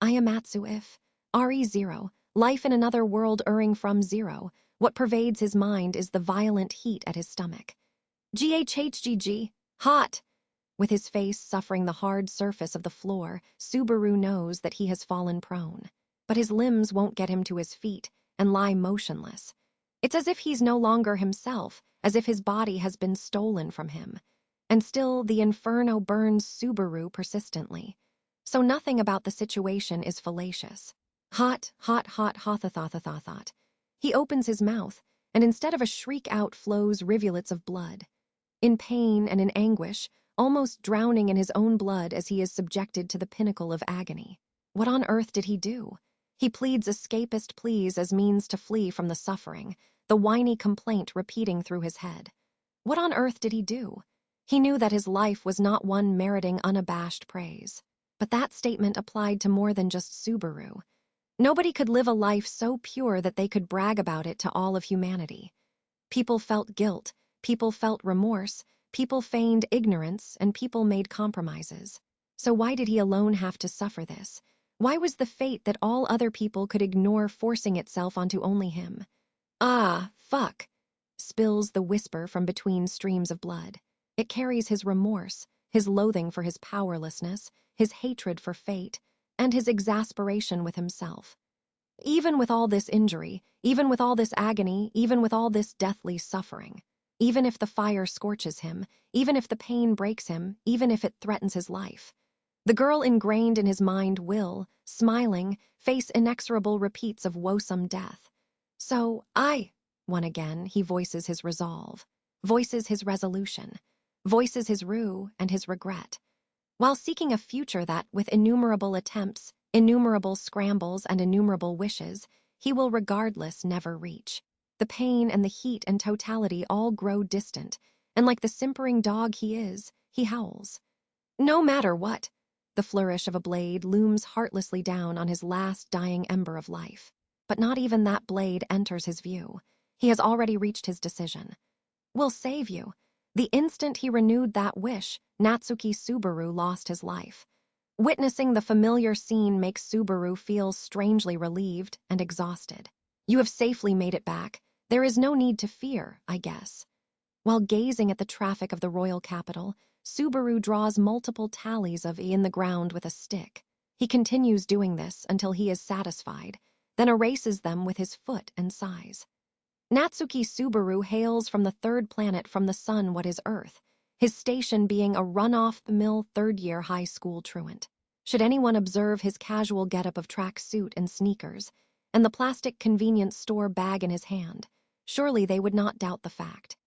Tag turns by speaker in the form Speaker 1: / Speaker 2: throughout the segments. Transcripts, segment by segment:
Speaker 1: Ayamatsu if. RE0, life in another world erring from zero. What pervades his mind is the violent heat at his stomach. GHHGG, hot! With his face suffering the hard surface of the floor, Subaru knows that he has fallen prone. But his limbs won't get him to his feet and lie motionless. It's as if he's no longer himself, as if his body has been stolen from him. And still, the inferno burns Subaru persistently. So nothing about the situation is fallacious. Hot, hot, hot, hot. He opens his mouth, and instead of a shriek out flows rivulets of blood. In pain and in anguish, almost drowning in his own blood as he is subjected to the pinnacle of agony. What on earth did he do? He pleads escapist pleas as means to flee from the suffering, the whiny complaint repeating through his head. What on earth did he do? He knew that his life was not one meriting unabashed praise. But that statement applied to more than just Subaru. Nobody could live a life so pure that they could brag about it to all of humanity. People felt guilt, people felt remorse, people feigned ignorance, and people made compromises. So why did he alone have to suffer this? Why was the fate that all other people could ignore forcing itself onto only him? Ah, fuck, spills the whisper from between streams of blood. It carries his remorse, his loathing for his powerlessness, his hatred for fate, and his exasperation with himself. Even with all this injury, even with all this agony, even with all this deathly suffering, even if the fire scorches him, even if the pain breaks him, even if it threatens his life, the girl ingrained in his mind will, smiling, face inexorable repeats of woesome death. So, one again, he voices his resolve, voices his resolution, voices his rue and his regret, while seeking a future that, with innumerable attempts, innumerable scrambles, and innumerable wishes, he will regardless never reach. The pain and the heat and totality all grow distant, and like the simpering dog he is, he howls. No matter what, the flourish of a blade looms heartlessly down on his last dying ember of life. But not even that blade enters his view. He has already reached his decision. We'll save you. The instant he renewed that wish, Natsuki Subaru lost his life. Witnessing the familiar scene makes Subaru feel strangely relieved and exhausted. You have safely made it back. There is no need to fear, I guess. While gazing at the traffic of the royal capital, Subaru draws multiple tallies of E in the ground with a stick. He continues doing this until he is satisfied, then erases them with his foot and sighs. Natsuki Subaru hails from the third planet from the sun what is Earth, his station being a run-off-the-mill third-year high school truant. Should anyone observe his casual getup of track suit and sneakers, and the plastic convenience store bag in his hand, surely they would not doubt the fact.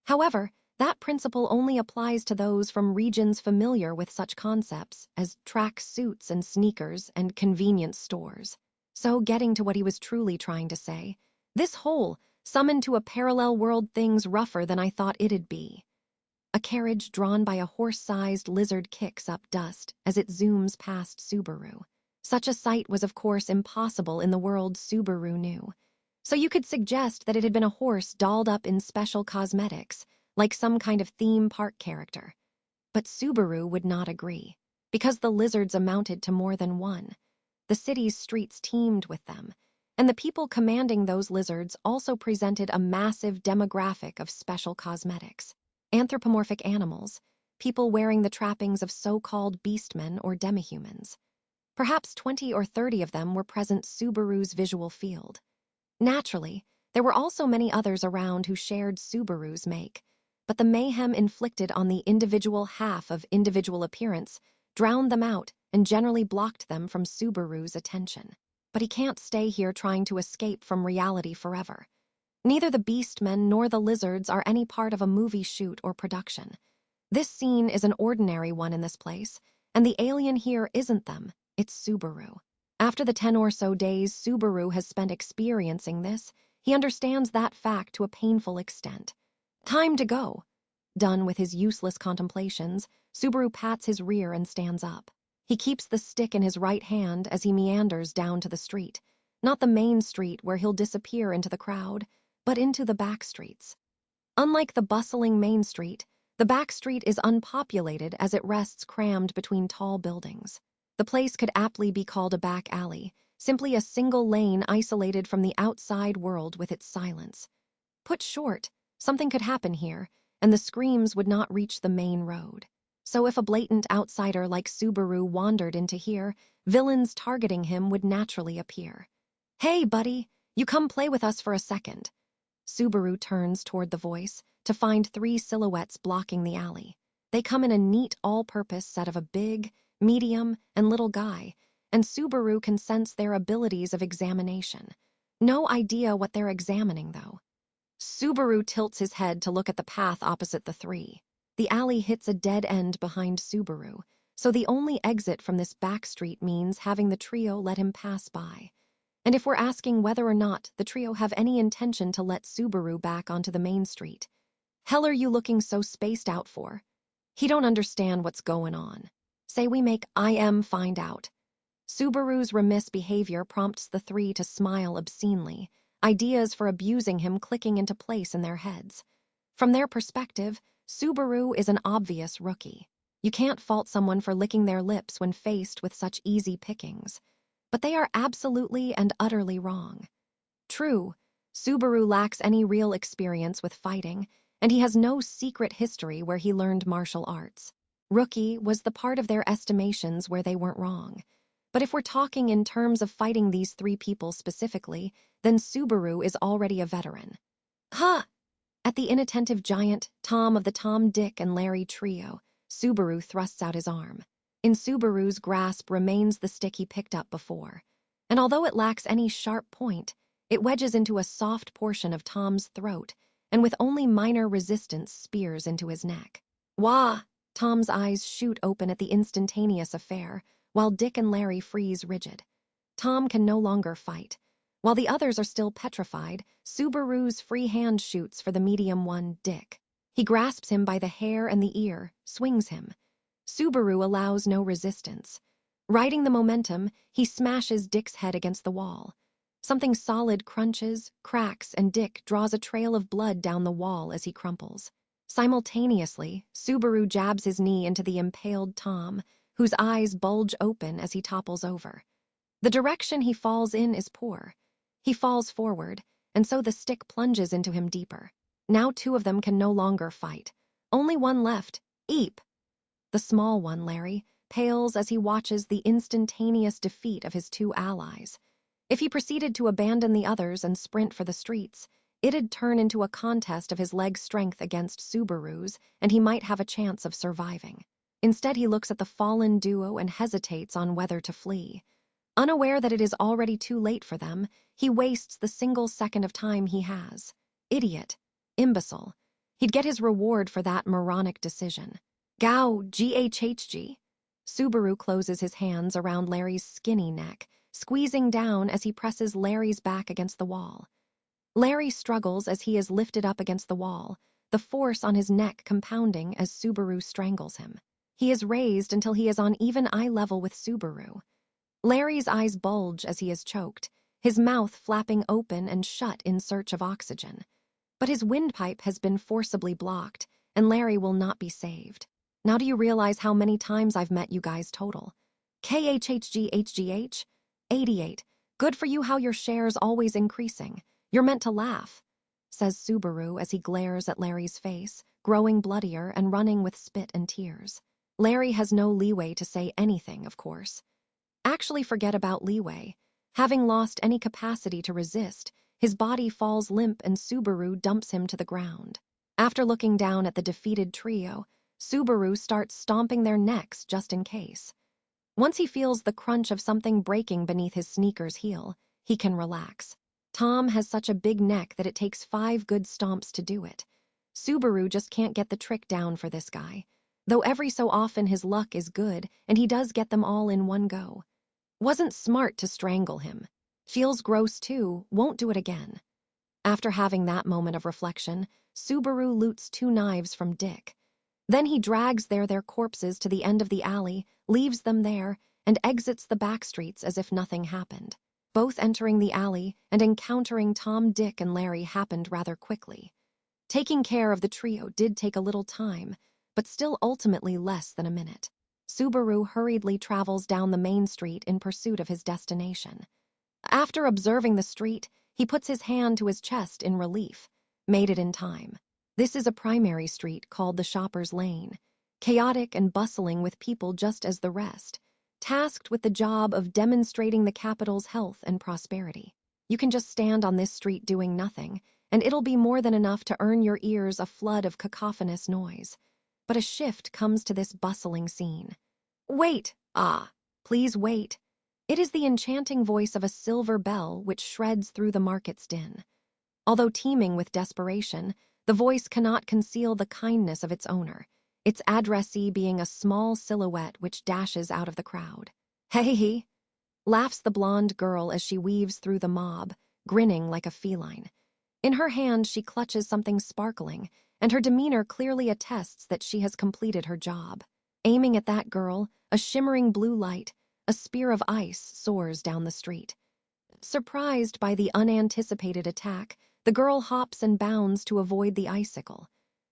Speaker 1: However, that principle only applies to those from regions familiar with such concepts as track suits and sneakers and convenience stores. So, getting to what he was truly trying to say, this hole, summoned to a parallel world, things rougher than I thought it'd be. A carriage drawn by a horse-sized lizard kicks up dust as it zooms past Subaru. Such a sight was of course impossible in the world Subaru knew. So you could suggest that it had been a horse dolled up in special cosmetics, like some kind of theme park character. But Subaru would not agree, because the lizards amounted to more than one. The city's streets teemed with them, and the people commanding those lizards also presented a massive demographic of special cosmetics. Anthropomorphic animals, people wearing the trappings of so-called beastmen or demihumans. Perhaps 20 or 30 of them were present Subaru's visual field. Naturally, there were also many others around who shared Subaru's make, but the mayhem inflicted on the individual half of individual appearance drowned them out and generally blocked them from Subaru's attention. But he can't stay here trying to escape from reality forever. Neither the beastmen nor the lizards are any part of a movie shoot or production. This scene is an ordinary one in this place, and the alien here isn't them, it's Subaru. After the 10 or so days Subaru has spent experiencing this, he understands that fact to a painful extent. Time to go. Done with his useless contemplations, Subaru pats his rear and stands up. He keeps the stick in his right hand as he meanders down to the street, not the main street where he'll disappear into the crowd, but into the back streets. Unlike the bustling main street, the back street is unpopulated as it rests crammed between tall buildings. The place could aptly be called a back alley, simply a single lane isolated from the outside world with its silence. Put short, something could happen here, and the screams would not reach the main road. So if a blatant outsider like Subaru wandered into here, villains targeting him would naturally appear. "Hey, buddy, you come play with us for a second." Subaru turns toward the voice to find three silhouettes blocking the alley. They come in a neat all-purpose set of a big, medium, and little guy, and Subaru can sense their abilities of examination. No idea what they're examining, though. Subaru tilts his head to look at the path opposite the three. The alley hits a dead end behind Subaru, so the only exit from this back street means having the trio let him pass by. And if we're asking whether or not the trio have any intention to let Subaru back onto the main street, hell are you looking so spaced out for? He don't understand what's going on. Say we make IM find out. Subaru's remiss behavior prompts the three to smile obscenely, ideas for abusing him clicking into place in their heads. From their perspective, Subaru is an obvious rookie. You can't fault someone for licking their lips when faced with such easy pickings. But they are absolutely and utterly wrong. True, Subaru lacks any real experience with fighting, and he has no secret history where he learned martial arts. Rookie was the part of their estimations where they weren't wrong. But if we're talking in terms of fighting these three people specifically, then Subaru is already a veteran. Huh! At the inattentive giant, Tom of the Tom, Dick, and Larry trio, Subaru thrusts out his arm. In Subaru's grasp remains the stick he picked up before, and although it lacks any sharp point, it wedges into a soft portion of Tom's throat, and with only minor resistance spears into his neck. Wah! Tom's eyes shoot open at the instantaneous affair, while Dick and Larry freeze rigid. Tom can no longer fight. While the others are still petrified, Subaru's free hand shoots for the medium one, Dick. He grasps him by the hair and the ear, swings him. Subaru allows no resistance. Riding the momentum, he smashes Dick's head against the wall. Something solid crunches, cracks, and Dick draws a trail of blood down the wall as he crumples. Simultaneously, Subaru jabs his knee into the impaled Tom, whose eyes bulge open as he topples over. The direction he falls in is poor. He falls forward, and so the stick plunges into him deeper. Now two of them can no longer fight. Only one left, Eep. The small one, Larry, pales as he watches the instantaneous defeat of his two allies. If he proceeded to abandon the others and sprint for the streets, it'd turn into a contest of his leg strength against Subaru's, and he might have a chance of surviving. Instead, he looks at the fallen duo and hesitates on whether to flee. Unaware that it is already too late for them, he wastes the single second of time he has. Idiot. Imbecile. He'd get his reward for that moronic decision. Gao, GHHG. Subaru closes his hands around Larry's skinny neck, squeezing down as he presses Larry's back against the wall. Larry struggles as he is lifted up against the wall, the force on his neck compounding as Subaru strangles him. He is raised until he is on even eye level with Subaru. Larry's eyes bulge as he is choked, his mouth flapping open and shut in search of oxygen. But his windpipe has been forcibly blocked, and Larry will not be saved. Now do you realize how many times I've met you guys total? KHHGHGH? 88. Good for you how your share's always increasing. You're meant to laugh, says Subaru as he glares at Larry's face, growing bloodier and running with spit and tears. Larry has no leeway to say anything, of course. Actually, forget about leeway. Having lost any capacity to resist, his body falls limp and Subaru dumps him to the ground. After looking down at the defeated trio, Subaru starts stomping their necks just in case. Once he feels the crunch of something breaking beneath his sneaker's heel, he can relax. Tom has such a big neck that it takes 5 good stomps to do it. Subaru just can't get the trick down for this guy, though every so often his luck is good and he does get them all in one go. Wasn't smart to strangle him. Feels gross too, won't do it again. After having that moment of reflection, Subaru loots 2 knives from Dick. Then he drags their corpses to the end of the alley, leaves them there, and exits the back streets as if nothing happened. Both entering the alley and encountering Tom, Dick, and Larry happened rather quickly. Taking care of the trio did take a little time, but still ultimately less than a minute. Subaru hurriedly travels down the main street in pursuit of his destination. After observing the street, he puts his hand to his chest in relief. Made it in time. This is a primary street called the Shopper's Lane, chaotic and bustling with people just as the rest, tasked with the job of demonstrating the capital's health and prosperity. You can just stand on this street doing nothing, and it'll be more than enough to earn your ears a flood of cacophonous noise. But a shift comes to this bustling scene. Wait! Please wait. It is the enchanting voice of a silver bell which shreds through the market's din. Although teeming with desperation, the voice cannot conceal the kindness of its owner, its addressee being a small silhouette which dashes out of the crowd. Hey, laughs the blonde girl as she weaves through the mob, grinning like a feline. In her hand she clutches something sparkling, and her demeanor clearly attests that she has completed her job. Aiming at that girl, a shimmering blue light, a spear of ice soars down the street. Surprised by the unanticipated attack, the girl hops and bounds to avoid the icicle.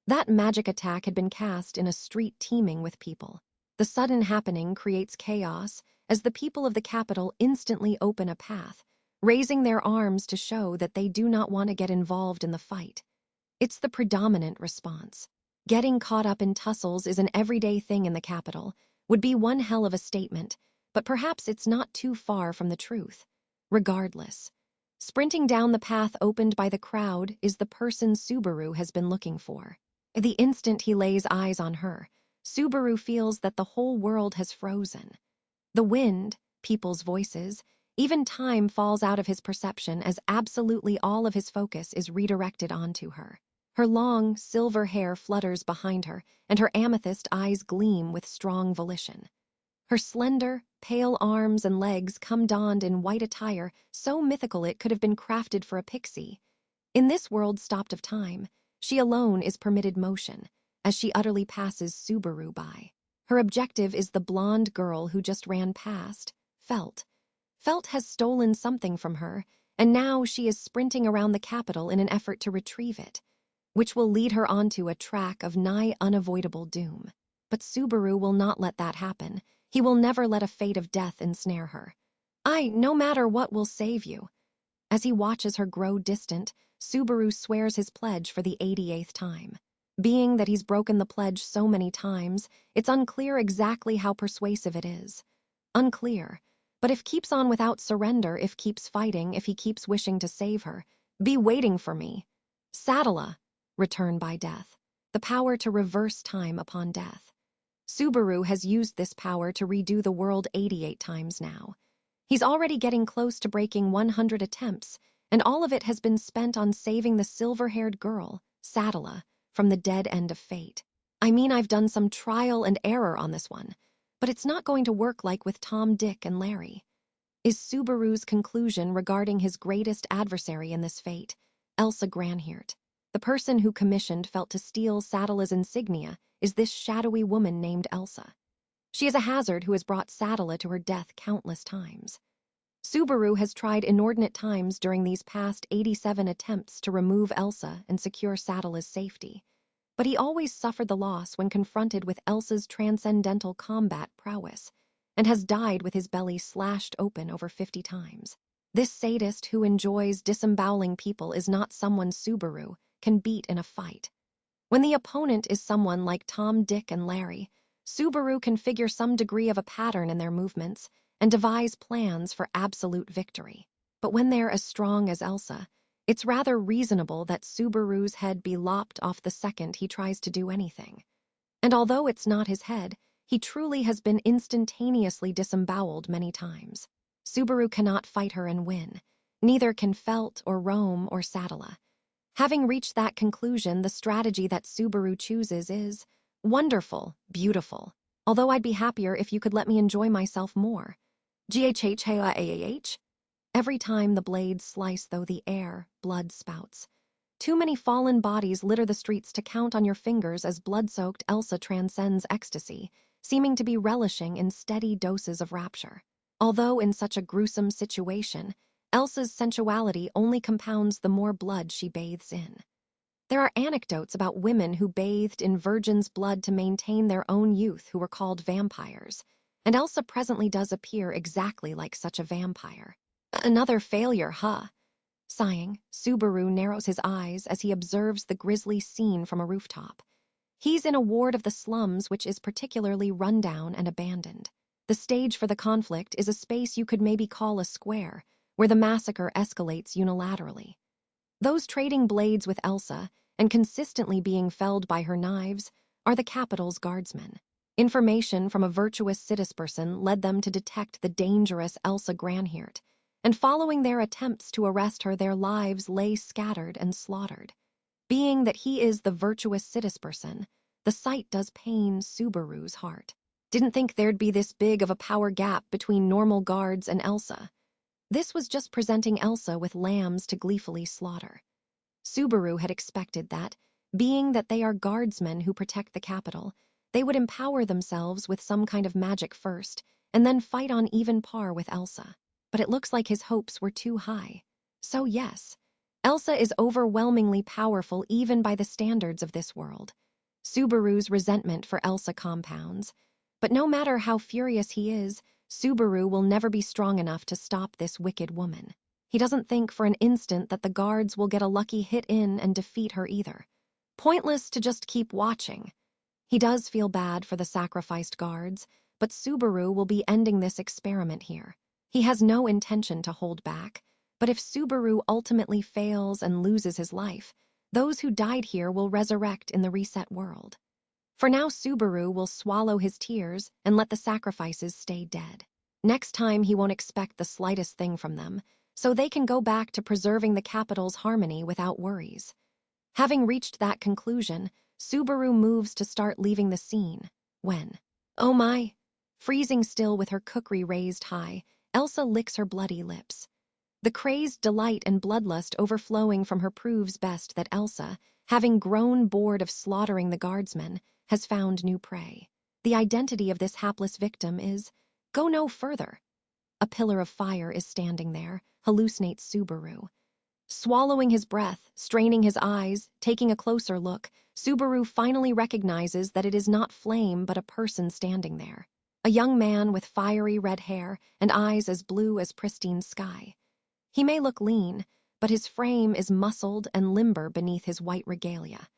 Speaker 1: That magic attack had been cast in a street teeming with people. The sudden happening creates chaos as the people of the capital instantly open a path, raising their arms to show that they do not want to get involved in the fight. It's the predominant response. Getting caught up in tussles is an everyday thing in the capital, would be one hell of a statement, but perhaps it's not too far from the truth. Regardless, sprinting down the path opened by the crowd is the person Subaru has been looking for. The instant he lays eyes on her, Subaru feels that the whole world has frozen. The wind, people's voices, even time falls out of his perception as absolutely all of his focus is redirected onto her. Her long, silver hair flutters behind her, and her amethyst eyes gleam with strong volition. Her slender, pale arms and legs come donned in white attire so mythical it could have been crafted for a pixie. In this world stopped of time, she alone is permitted motion, as she utterly passes Subaru by. Her objective is the blonde girl who just ran past, Felt. Felt has stolen something from her, and now she is sprinting around the capital in an effort to retrieve it, which will lead her onto a track of nigh unavoidable doom. But Subaru will not let that happen. He will never let a fate of death ensnare her. No matter what will save you. As he watches her grow distant, Subaru swears his pledge for the 88th time. Being that he's broken the pledge so many times, it's unclear exactly how persuasive it is. Unclear. But if keeps on without surrender, if keeps fighting, if he keeps wishing to save her, be waiting for me. Saddle, return by death. The power to reverse time upon death. Subaru has used this power to redo the world 88 times now. He's already getting close to breaking 100 attempts, and all of it has been spent on saving the silver-haired girl, Saddle, from the dead end of fate. I've done some trial and error on this one, but it's not going to work like with Tom, Dick, and Larry. Is Subaru's conclusion regarding his greatest adversary in this fate, Elsa Granhirt. The person who commissioned Felt to steal Saddle's insignia is this shadowy woman named Elsa. She is a hazard who has brought Saddle to her death countless times. Subaru has tried inordinate times during these past 87 attempts to remove Elsa and secure Saddle's safety, but he always suffered the loss when confronted with Elsa's transcendental combat prowess, and has died with his belly slashed open over 50 times. This sadist who enjoys disemboweling people is not someone Subaru can beat in a fight. When the opponent is someone like Tom, Dick, and Larry, Subaru can figure some degree of a pattern in their movements and devise plans for absolute victory. But when they're as strong as Elsa, it's rather reasonable that Subaru's head be lopped off the second he tries to do anything. And although it's not his head, he truly has been instantaneously disemboweled many times. Subaru cannot fight her and win. Neither can Felt or Rome or Saddle. Having reached that conclusion, the strategy that Subaru chooses is wonderful, beautiful. Although I'd be happier if you could let me enjoy myself more. GHHAAH. Every time the blades slice, though the air, blood spouts. Too many fallen bodies litter the streets to count on your fingers as blood-soaked Elsa transcends ecstasy, seeming to be relishing in steady doses of rapture. Although in such a gruesome situation, Elsa's sensuality only compounds the more blood she bathes in. There are anecdotes about women who bathed in virgin's blood to maintain their own youth who were called vampires, and Elsa presently does appear exactly like such a vampire. Another failure, huh? Sighing, Subaru narrows his eyes as he observes the grisly scene from a rooftop. He's in a ward of the slums which is particularly rundown and abandoned. The stage for the conflict is a space you could maybe call a square, where the massacre escalates unilaterally. Those trading blades with Elsa, and consistently being felled by her knives, are the capital's guardsmen. Information from a virtuous citizenperson led them to detect the dangerous Elsa Granhirt, and following their attempts to arrest her, their lives lay scattered and slaughtered. Being that he is the virtuous citizenperson, the sight does pain Subaru's heart. Didn't think there'd be this big of a power gap between normal guards and Elsa. This was just presenting Elsa with lambs to gleefully slaughter. Subaru had expected that, being that they are guardsmen who protect the capital, they would empower themselves with some kind of magic first, and then fight on even par with Elsa. But it looks like his hopes were too high. So yes, Elsa is overwhelmingly powerful even by the standards of this world. Subaru's resentment for Elsa compounds. But no matter how furious he is, Subaru will never be strong enough to stop this wicked woman. He doesn't think for an instant that the guards will get a lucky hit in and defeat her either. Pointless to just keep watching. He does feel bad for the sacrificed guards, but Subaru will be ending this experiment here. He has no intention to hold back, but if Subaru ultimately fails and loses his life, those who died here will resurrect in the reset world. For now, Subaru will swallow his tears and let the sacrifices stay dead. Next time, he won't expect the slightest thing from them, so they can go back to preserving the capital's harmony without worries. Having reached that conclusion, Subaru moves to start leaving the scene, when, oh my, freezing still with her kukri raised high, Elsa licks her bloody lips. The crazed delight and bloodlust overflowing from her proves best that Elsa, having grown bored of slaughtering the guardsmen, has found new prey. The identity of this hapless victim is, go no further. A pillar of fire is standing there, hallucinates Subaru. Swallowing his breath, straining his eyes, taking a closer look, Subaru finally recognizes that it is not flame but a person standing there. A young man with fiery red hair and eyes as blue as pristine sky. He may look lean, but his frame is muscled and limber beneath his white regalia.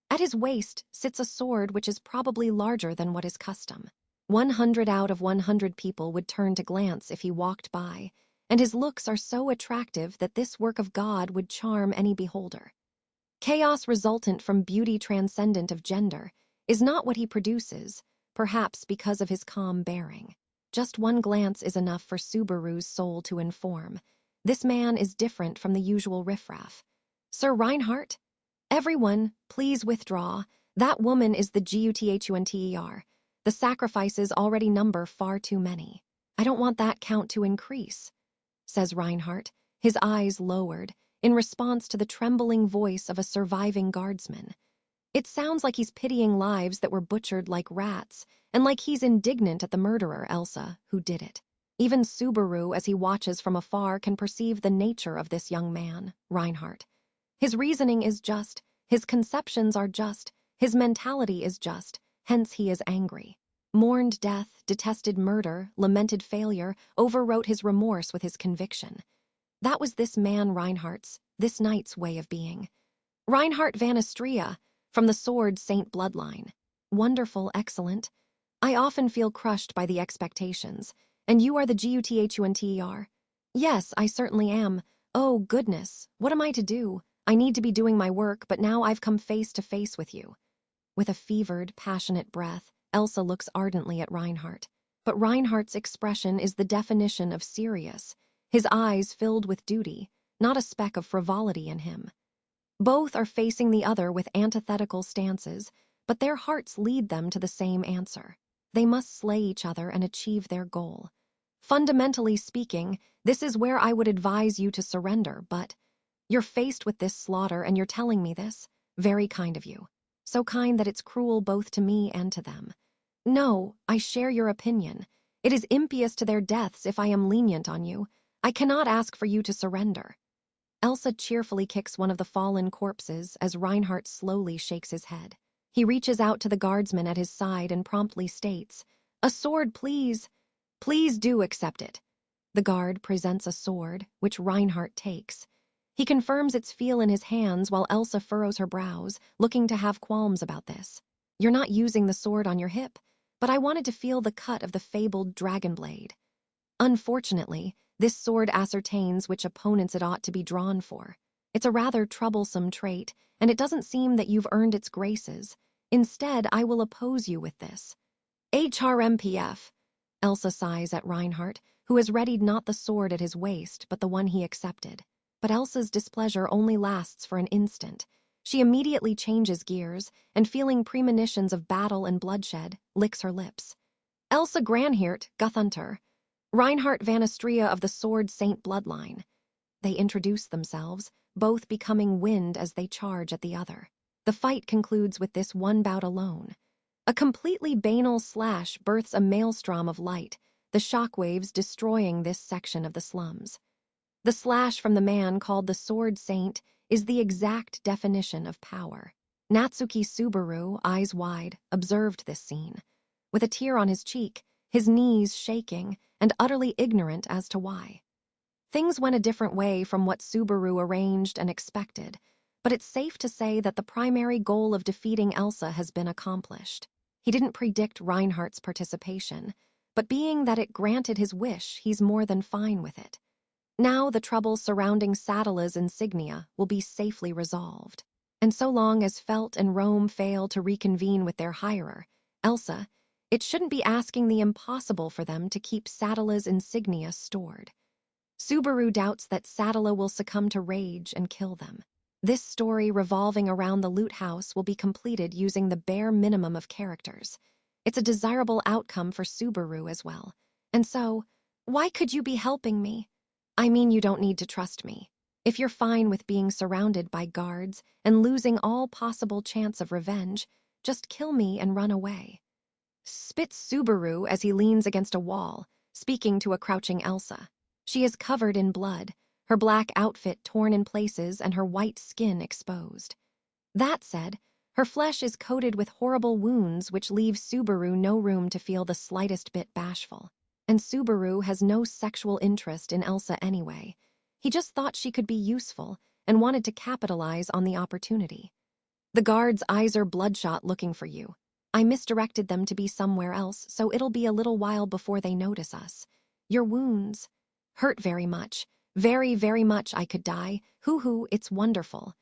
Speaker 1: At his waist sits a sword which is probably larger than what is custom. 100 out of 100 people would turn to glance if he walked by, and his looks are so attractive that this work of God would charm any beholder. Chaos resultant from beauty transcendent of gender is not what he produces, perhaps because of his calm bearing. Just one glance is enough for Subaru's soul to inform. This man is different from the usual riffraff. Sir Reinhardt? Everyone, please withdraw. That woman is the Guthunter. The sacrifices already number far too many. I don't want that count to increase, says Reinhardt, his eyes lowered, in response to the trembling voice of a surviving guardsman. It sounds like he's pitying lives that were butchered like rats, and like he's indignant at the murderer, Elsa, who did it. Even Subaru, as he watches from afar, can perceive the nature of this young man, Reinhardt. His reasoning is just, his conceptions are just, his mentality is just, hence he is angry. Mourned death, detested murder, lamented failure, overwrote his remorse with his conviction. That was this man Reinhardt's, this knight's way of being. Reinhardt van Istria, from the Sword Saint bloodline. Wonderful, excellent. I often feel crushed by the expectations. And you are the Guthunter? Yes, I certainly am. Oh, goodness, what am I to do? I need to be doing my work, but now I've come face to face with you. With a fevered, passionate breath, Elsa looks ardently at Reinhardt. But Reinhardt's expression is the definition of serious, his eyes filled with duty, not a speck of frivolity in him. Both are facing the other with antithetical stances, but their hearts lead them to the same answer. They must slay each other and achieve their goal. Fundamentally speaking, this is where I would advise you to surrender, but you're faced with this slaughter and you're telling me this? Very kind of you. So kind that it's cruel both to me and to them. No, I share your opinion. It is impious to their deaths if I am lenient on you. I cannot ask for you to surrender. Elsa cheerfully kicks one of the fallen corpses as Reinhardt slowly shakes his head. He reaches out to the guardsman at his side and promptly states, "A sword, please. Please do accept it." The guard presents a sword, which Reinhardt takes. He confirms its feel in his hands while Elsa furrows her brows, looking to have qualms about this. "You're not using the sword on your hip, but I wanted to feel the cut of the fabled dragon blade." Unfortunately, this sword ascertains which opponents it ought to be drawn for. It's a rather troublesome trait, and it doesn't seem that you've earned its graces. Instead, I will oppose you with this. HRMPF. Elsa sighs at Reinhardt, who has readied not the sword at his waist, but the one he accepted. But Elsa's displeasure only lasts for an instant. She immediately changes gears, and feeling premonitions of battle and bloodshed, licks her lips. Elsa Granhirt, Guthunter. Reinhardt van Astria of the Sword Saint bloodline. They introduce themselves, both becoming wind as they charge at the other. The fight concludes with this one bout alone. A completely banal slash births a maelstrom of light, the shockwaves destroying this section of the slums. The slash from the man called the Sword Saint is the exact definition of power. Natsuki Subaru, eyes wide, observed this scene. With a tear on his cheek, his knees shaking, and utterly ignorant as to why. Things went a different way from what Subaru arranged and expected, but it's safe to say that the primary goal of defeating Elsa has been accomplished. He didn't predict Reinhardt's participation, but being that it granted his wish, he's more than fine with it. Now the trouble surrounding Sadala's insignia will be safely resolved. And so long as Felt and Rome fail to reconvene with their hirer, Elsa, it shouldn't be asking the impossible for them to keep Sadala's insignia stored. Subaru doubts that Sadala will succumb to rage and kill them. This story revolving around the loot house will be completed using the bare minimum of characters. It's a desirable outcome for Subaru as well. And so, why could you be helping me? I mean, you don't need to trust me. If you're fine with being surrounded by guards and losing all possible chance of revenge, just kill me and run away. Spits Subaru as he leans against a wall, speaking to a crouching Elsa. She is covered in blood, her black outfit torn in places and her white skin exposed. That said, her flesh is coated with horrible wounds which leave Subaru no room to feel the slightest bit bashful. And Subaru has no sexual interest in Elsa anyway. He just thought she could be useful and wanted to capitalize on the opportunity. The guards' eyes are bloodshot looking for you. I misdirected them to be somewhere else, so it'll be a little while before they notice us. Your wounds hurt very much. Very, very much I could die. Hoo-hoo, it's wonderful.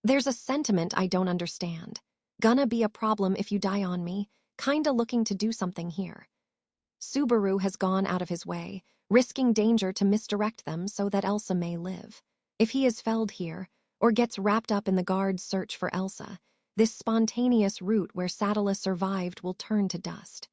Speaker 1: There's a sentiment I don't understand. Gonna be a problem if you die on me. Kinda looking to do something here. Subaru has gone out of his way, risking danger to misdirect them so that Elsa may live. If he is felled here, or gets wrapped up in the guard's search for Elsa, this spontaneous route where Sadala survived will turn to dust.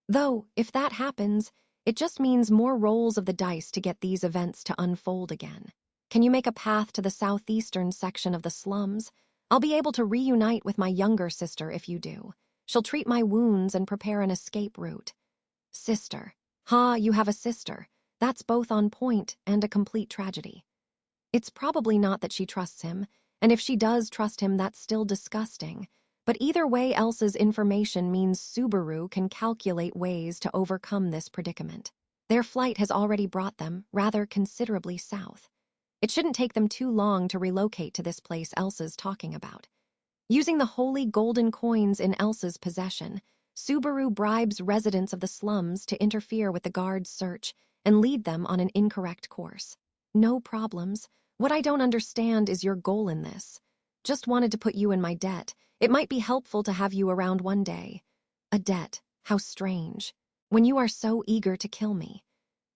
Speaker 1: Though, if that happens, it just means more rolls of the dice to get these events to unfold again. Can you make a path to the southeastern section of the slums? I'll be able to reunite with my younger sister if you do. She'll treat my wounds and prepare an escape route. Sister. Ha, you have a sister. That's both on point and a complete tragedy. It's probably not that she trusts him, and if she does trust him, that's still disgusting. But either way, Elsa's information means Subaru can calculate ways to overcome this predicament. Their flight has already brought them rather considerably south. It shouldn't take them too long to relocate to this place Elsa's talking about. Using the holy golden coins in Elsa's possession, Subaru bribes residents of the slums to interfere with the guard's search and lead them on an incorrect course. No problems. What I don't understand is your goal in this. Just wanted to put you in my debt. It might be helpful to have you around one day. A debt. How strange. When you are so eager to kill me.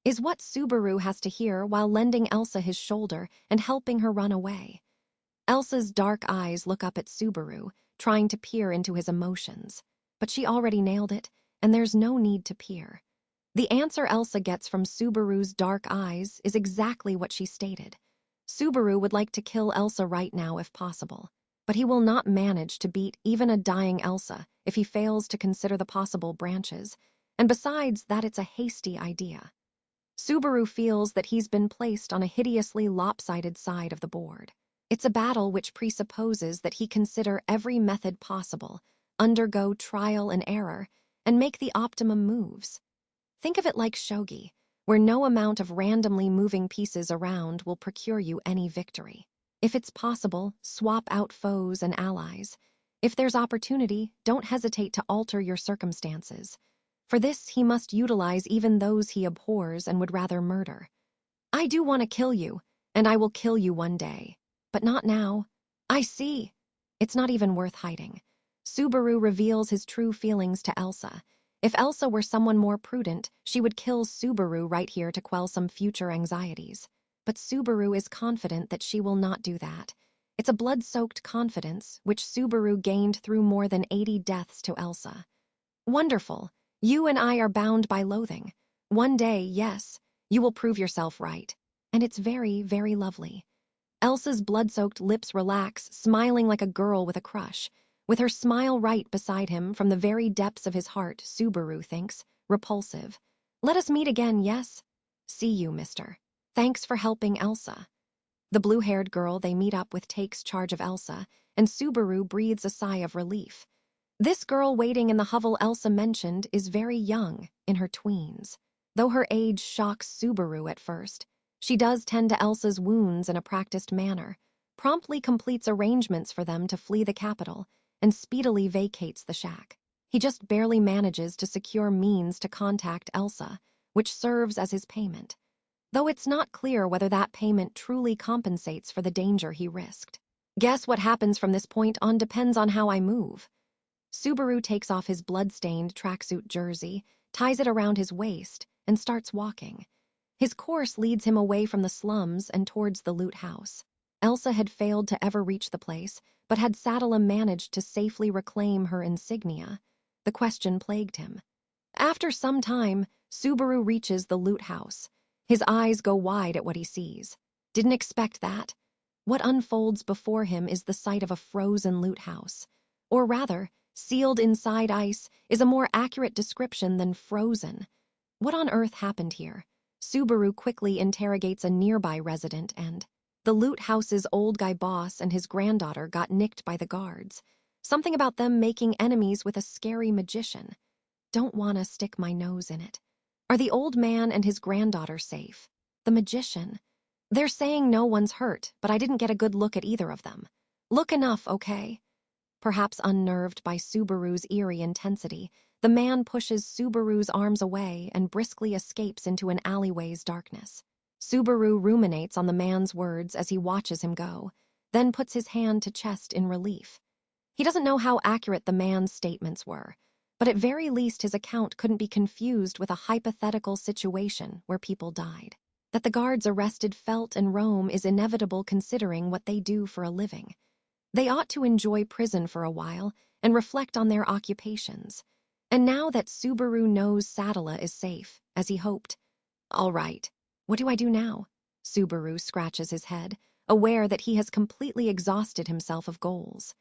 Speaker 1: Is what Subaru has to hear while lending Elsa his shoulder and helping her run away. Elsa's dark eyes look up at Subaru, trying to peer into his emotions. But she already nailed it, and there's no need to peer. The answer Elsa gets from Subaru's dark eyes is exactly what she stated. Subaru would like to kill Elsa right now if possible, but he will not manage to beat even a dying Elsa if he fails to consider the possible branches, and besides that it's a hasty idea. Subaru feels that he's been placed on a hideously lopsided side of the board. It's a battle which presupposes that he consider every method possible, undergo trial and error, and make the optimum moves. Think of it like shogi, where no amount of randomly moving pieces around will procure you any victory. If it's possible, swap out foes and allies. If there's opportunity, don't hesitate to alter your circumstances. For this, he must utilize even those he abhors and would rather murder. I do want to kill you, and I will kill you one day. But not now. I see. It's not even worth hiding. Subaru reveals his true feelings to Elsa. If Elsa were someone more prudent, she would kill Subaru right here to quell some future anxieties. But Subaru is confident that she will not do that. It's a blood-soaked confidence, which Subaru gained through more than 80 deaths to Elsa. Wonderful. You and I are bound by loathing. One day, yes, you will prove yourself right. And it's very, very lovely. Elsa's blood-soaked lips relax, smiling like a girl with a crush. With her smile right beside him, from the very depths of his heart, Subaru thinks, repulsive. Let us meet again, yes? See you, mister. Thanks for helping Elsa. The blue-haired girl they meet up with takes charge of Elsa, and Subaru breathes a sigh of relief. This girl waiting in the hovel Elsa mentioned is very young, in her tweens. Though her age shocks Subaru at first, she does tend to Elsa's wounds in a practiced manner, promptly completes arrangements for them to flee the capital, and speedily vacates the shack. He just barely manages to secure means to contact Elsa, which serves as his payment. Though it's not clear whether that payment truly compensates for the danger he risked. Guess what happens from this point on depends on how I move. Subaru takes off his blood-stained tracksuit jersey, ties it around his waist, and starts walking. His course leads him away from the slums and towards the loot house. Elsa had failed to ever reach the place, but had Sadala managed to safely reclaim her insignia? The question plagued him. After some time, Subaru reaches the loot house. His eyes go wide at what he sees. Didn't expect that. What unfolds before him is the sight of a frozen loot house. Or rather, sealed inside ice is a more accurate description than frozen. What on earth happened here? Subaru quickly interrogates a nearby resident and the loot house's old guy boss and his granddaughter got nicked by the guards. Something about them making enemies with a scary magician. Don't want to stick my nose in it. Are the old man and his granddaughter safe? The magician? They're saying no one's hurt, but I didn't get a good look at either of them. Look enough, okay? Perhaps unnerved by Subaru's eerie intensity, the man pushes Subaru's arms away and briskly escapes into an alleyway's darkness. Subaru ruminates on the man's words as he watches him go, then puts his hand to chest in relief. He doesn't know how accurate the man's statements were, but at very least his account couldn't be confused with a hypothetical situation where people died. That the guards arrested Felt and Rome is inevitable considering what they do for a living. They ought to enjoy prison for a while and reflect on their occupations. And now that Subaru knows Sadala is safe, as he hoped, all right, what do I do now? Subaru scratches his head, aware that he has completely exhausted himself of goals.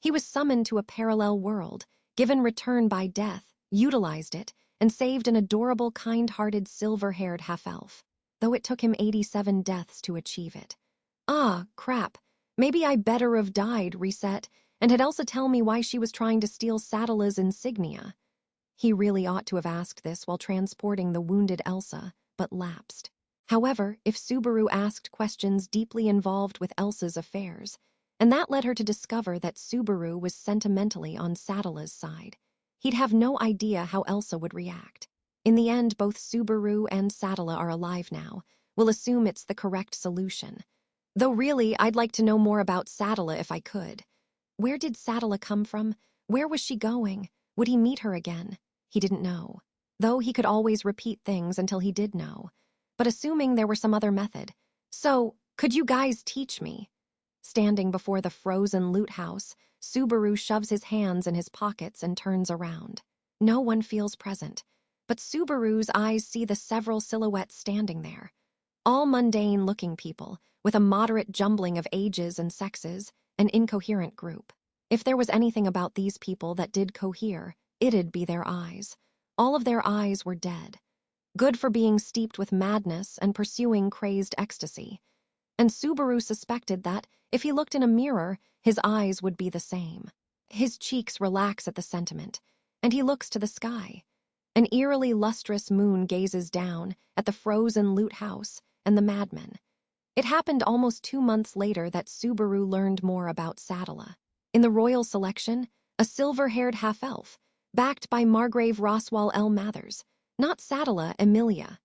Speaker 1: He was summoned to a parallel world, given return by death, utilized it, and saved an adorable, kind-hearted, silver-haired half-elf, though it took him 87 deaths to achieve it. Ah, crap. Maybe I better have died, reset, and had Elsa tell me why she was trying to steal Sadala's insignia. He really ought to have asked this while transporting the wounded Elsa, but lapsed. However, if Subaru asked questions deeply involved with Elsa's affairs, and that led her to discover that Subaru was sentimentally on Sadala's side, he'd have no idea how Elsa would react. In the end, both Subaru and Sadala are alive now. We'll assume it's the correct solution. Though really, I'd like to know more about Sadala if I could. Where did Sadala come from? Where was she going? Would he meet her again? He didn't know. Though he could always repeat things until he did know. But assuming there were some other method. So, could you guys teach me? Standing before the frozen loot house, Subaru shoves his hands in his pockets and turns around. No one feels present, but Subaru's eyes see the several silhouettes standing there. All mundane-looking people, with a moderate jumbling of ages and sexes, an incoherent group. If there was anything about these people that did cohere, it'd be their eyes. All of their eyes were dead. good for being steeped with madness and pursuing crazed ecstasy. And Subaru suspected that, if he looked in a mirror, his eyes would be the same. His cheeks relax at the sentiment, and he looks to the sky. An eerily lustrous moon gazes down at the frozen loot house and the madmen. It happened almost 2 months later that Subaru learned more about Sadala. In the royal selection, a silver-haired half-elf, backed by Margrave Roswell L. Mathers, not Sadala, Emilia.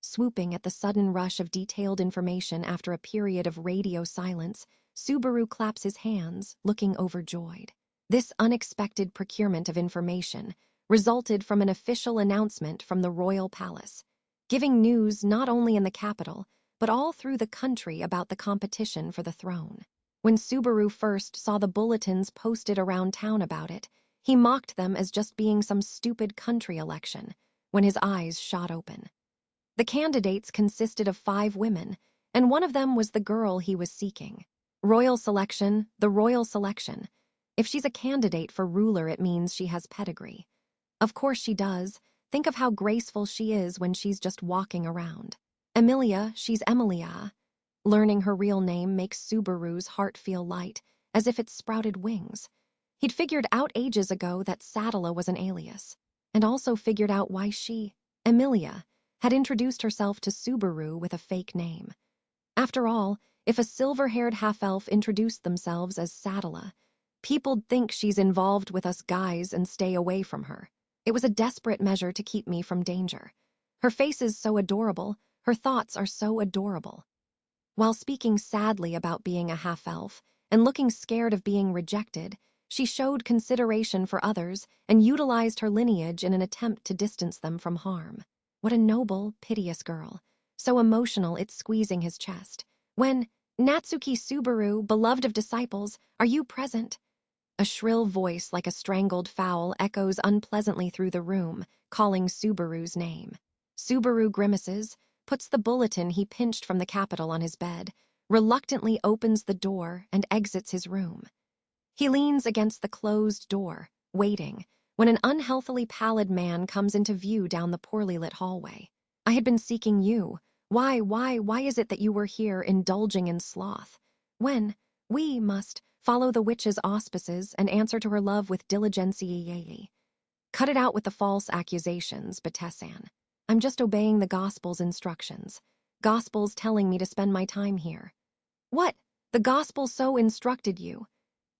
Speaker 1: Swooping at the sudden rush of detailed information after a period of radio silence, Subaru claps his hands, looking overjoyed. This unexpected procurement of information resulted from an official announcement from the royal palace, giving news not only in the capital, but all through the country about the competition for the throne. When Subaru first saw the bulletins posted around town about it, he mocked them as just being some stupid country election, when his eyes shot open. The candidates consisted of 5 women, and one of them was the girl he was seeking. Royal selection, the royal selection. If she's a candidate for ruler, it means she has pedigree. Of course she does. Think of how graceful she is when she's just walking around. Emilia, she's Emilia. Learning her real name makes Subaru's heart feel light, as if it sprouted wings. He'd figured out ages ago that Sadala was an alias, and also figured out why she, Emilia, had introduced herself to Subaru with a fake name. After all, if a silver-haired half-elf introduced themselves as Sadala, people'd think she's involved with us guys and stay away from her. It was a desperate measure to keep me from danger. Her face is so adorable, her thoughts are so adorable. While speaking sadly about being a half-elf and looking scared of being rejected, she showed consideration for others and utilized her lineage in an attempt to distance them from harm. What a noble, piteous girl, so emotional it's squeezing his chest. When, "Natsuki Subaru, beloved of disciples, are you present?" A shrill voice like a strangled fowl echoes unpleasantly through the room, calling Subaru's name. Subaru grimaces, puts the bulletin he pinched from the Capitol on his bed, reluctantly opens the door and exits his room. He leans against the closed door, waiting, when an unhealthily pallid man comes into view down the poorly lit hallway. "I had been seeking you. Why is it that you were here indulging in sloth? When we must follow the witch's auspices and answer to her love with diligence. Cut it out with the false accusations, Betessan. I'm just obeying the Gospel's instructions. Gospel's telling me to spend my time here." "What? The Gospel so instructed you?"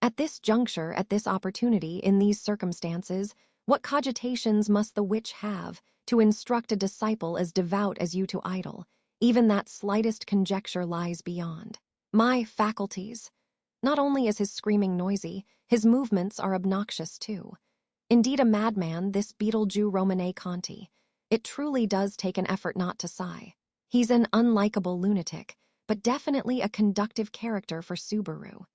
Speaker 1: At this juncture, at this opportunity, in these circumstances, what cogitations must the witch have to instruct a disciple as devout as you to idle? Even that slightest conjecture lies beyond my faculties. Not only is his screaming noisy, his movements are obnoxious too. Indeed a madman, this Beetlejuice Romane Conti. It truly does take an effort not to sigh. He's an unlikable lunatic, but definitely a conductive character for Subaru.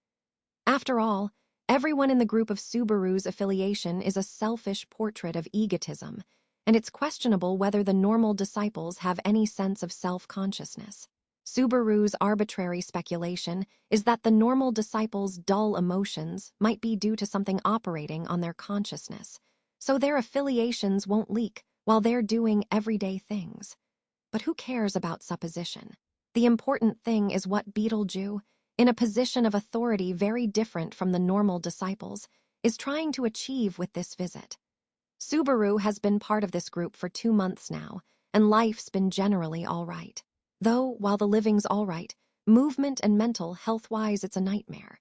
Speaker 1: After all, everyone in the group of Subaru's affiliation is a selfish portrait of egotism, and it's questionable whether the normal disciples have any sense of self-consciousness. Subaru's arbitrary speculation is that the normal disciples' dull emotions might be due to something operating on their consciousness, so their affiliations won't leak while they're doing everyday things. But who cares about supposition? The important thing is what Beetlejuice, in a position of authority very different from the normal disciples, is trying to achieve with this visit. Subaru has been part of this group for 2 months now, and life's been generally all right. Though, while the living's all right, movement and mental health-wise it's a nightmare.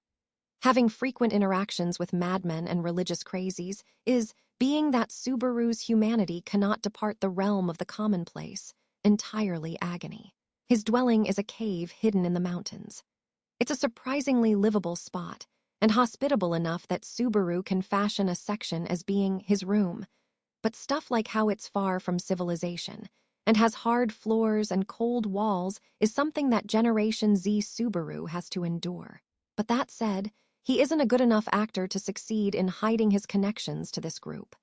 Speaker 1: Having frequent interactions with madmen and religious crazies is, being that Subaru's humanity cannot depart the realm of the commonplace, entirely agony. His dwelling is a cave hidden in the mountains. It's a surprisingly livable spot, and hospitable enough that Subaru can fashion a section as being his room. But stuff like how it's far from civilization, and has hard floors and cold walls is something that Generation Z Subaru has to endure. But that said, he isn't a good enough actor to succeed in hiding his connections to this group.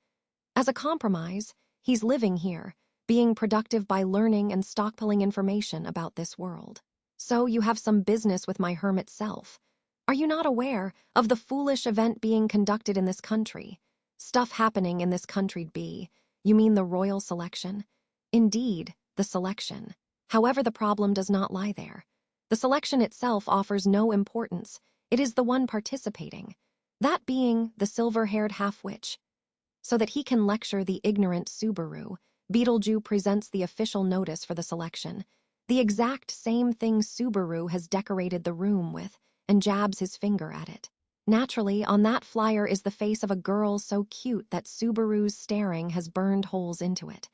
Speaker 1: As a compromise, he's living here, being productive by learning and stockpiling information about this world. So you have some business with my hermit self. Are you not aware of the foolish event being conducted in this country? Stuff happening in this country'd be, you mean the royal selection? Indeed, the selection. However, the problem does not lie there. The selection itself offers no importance. It is the one participating, that being the silver-haired half-witch. So that he can lecture the ignorant Subaru, Beetlejuice presents the official notice for the selection, the exact same thing Subaru has decorated the room with, and jabs his finger at it. Naturally, on that flyer is the face of a girl so cute that Subaru's staring has burned holes into it.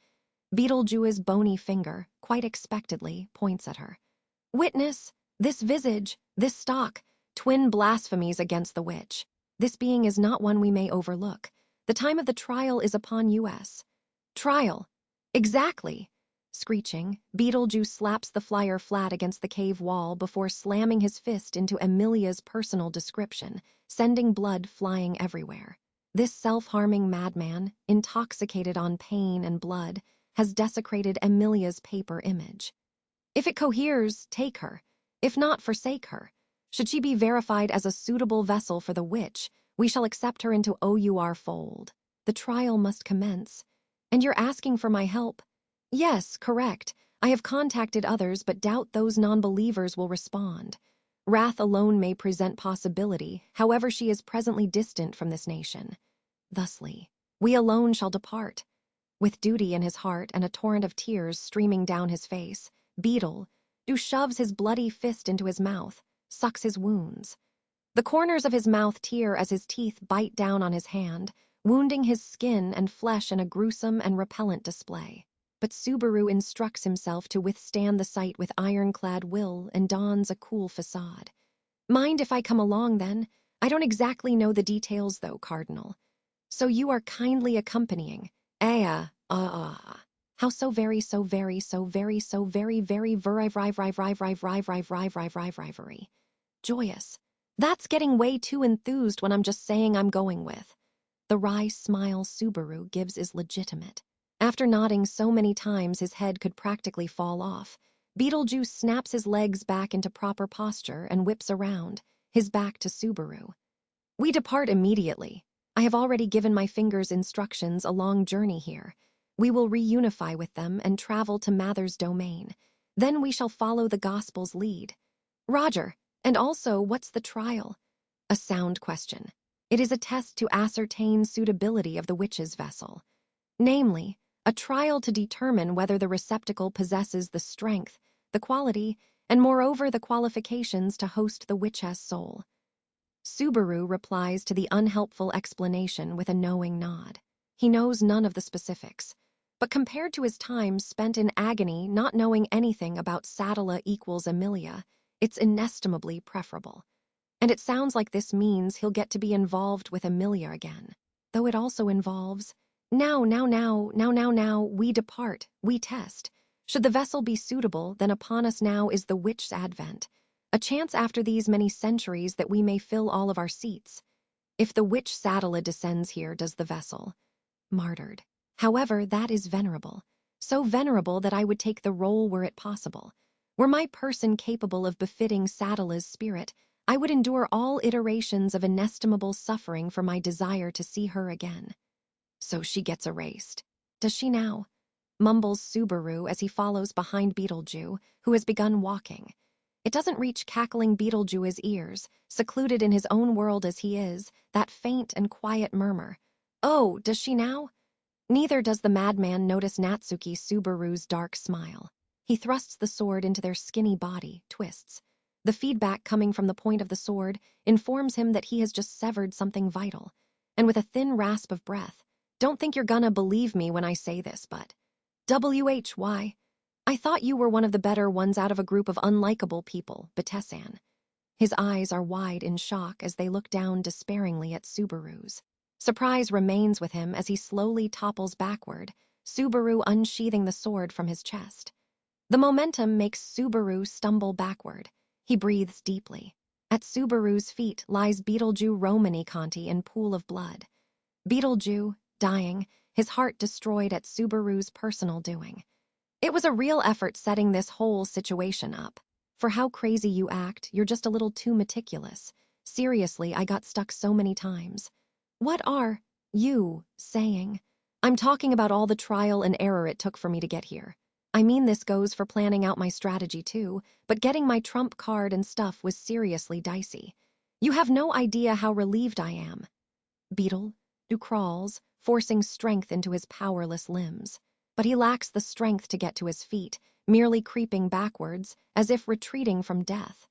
Speaker 1: Beetlejuice's bony finger, quite expectedly, points at her. Witness, this visage, this stock, twin blasphemies against the witch. This being is not one we may overlook. The time of the trial is upon us. Trial. Exactly. Screeching, Beetlejuice slaps the flyer flat against the cave wall before slamming his fist into Amelia's personal description, sending blood flying everywhere. This self-harming madman, intoxicated on pain and blood, has desecrated Amelia's paper image. If it coheres, take her. If not, forsake her. Should she be verified as a suitable vessel for the witch, we shall accept her into our fold. The trial must commence. And you're asking for my help? Yes, correct. I have contacted others, but doubt those non-believers will respond. Wrath alone may present possibility, however she is presently distant from this nation. Thusly, we alone shall depart. With duty in his heart and a torrent of tears streaming down his face, Beetlejuice shoves his bloody fist into his mouth, sucks his wounds. The corners of his mouth tear as his teeth bite down on his hand, wounding his skin and flesh in a gruesome and repellent display. But Subaru instructs himself to withstand the sight with ironclad will and dons a cool facade. Mind if I come along, then? I don't exactly know the details, though, Cardinal. So you are kindly accompanying. How so very, so very, so very, so very, very, very, joyous. That's getting way too enthused when I'm just saying I'm going with. The wry smile Subaru gives is legitimate. After nodding so many times his head could practically fall off, Beetlejuice snaps his legs back into proper posture and whips around, his back to Subaru. We depart immediately. I have already given my fingers instructions a long journey here. We will reunify with them and travel to Mather's domain. Then we shall follow the Gospel's lead. Roger, and also, what's the trial? A sound question. It is a test to ascertain suitability of the witch's vessel. Namely, a trial to determine whether the receptacle possesses the strength, the quality, and moreover the qualifications to host the witch's soul. Subaru replies to the unhelpful explanation with a knowing nod. He knows none of the specifics, but compared to his time spent in agony not knowing anything about Sadala equals Amelia, it's inestimably preferable. And it sounds like this means he'll get to be involved with Amelia again, though it also involves, now, we depart, we test. Should the vessel be suitable, then upon us now is the witch's advent, a chance after these many centuries that we may fill all of our seats. If the witch Sadala descends here, does the vessel. Martyred. However, that is venerable. So venerable that I would take the role were it possible. Were my person capable of befitting Sadala's spirit, I would endure all iterations of inestimable suffering for my desire to see her again. So she gets erased. Does she now? Mumbles Subaru as he follows behind Beetlejuice, who has begun walking. It doesn't reach cackling Beetlejuice's ears, secluded in his own world as he is, that faint and quiet murmur. Oh, does she now? Neither does the madman notice Natsuki Subaru's dark smile. He thrusts the sword into their skinny body, twists. The feedback coming from the point of the sword informs him that he has just severed something vital. And with a thin rasp of breath, don't think you're gonna believe me when I say this, but WHY? I thought you were one of the better ones out of a group of unlikable people, Betessan. His eyes are wide in shock as they look down despairingly at Subaru's. Surprise remains with him as he slowly topples backward, Subaru unsheathing the sword from his chest. The momentum makes Subaru stumble backward. He breathes deeply. At Subaru's feet lies Beetlejuice Romani-Conti in pool of blood. Beetlejuice, dying, his heart destroyed at Subaru's personal doing. It was a real effort setting this whole situation up. For how crazy you act, you're just a little too meticulous. Seriously, I got stuck so many times. What are you saying? I'm talking about all the trial and error it took for me to get here. I mean, this goes for planning out my strategy too, but getting my trump card and stuff was seriously dicey. You have no idea how relieved I am. Beetle, do crawls, forcing strength into his powerless limbs. But he lacks the strength to get to his feet, merely creeping backwards, as if retreating from death.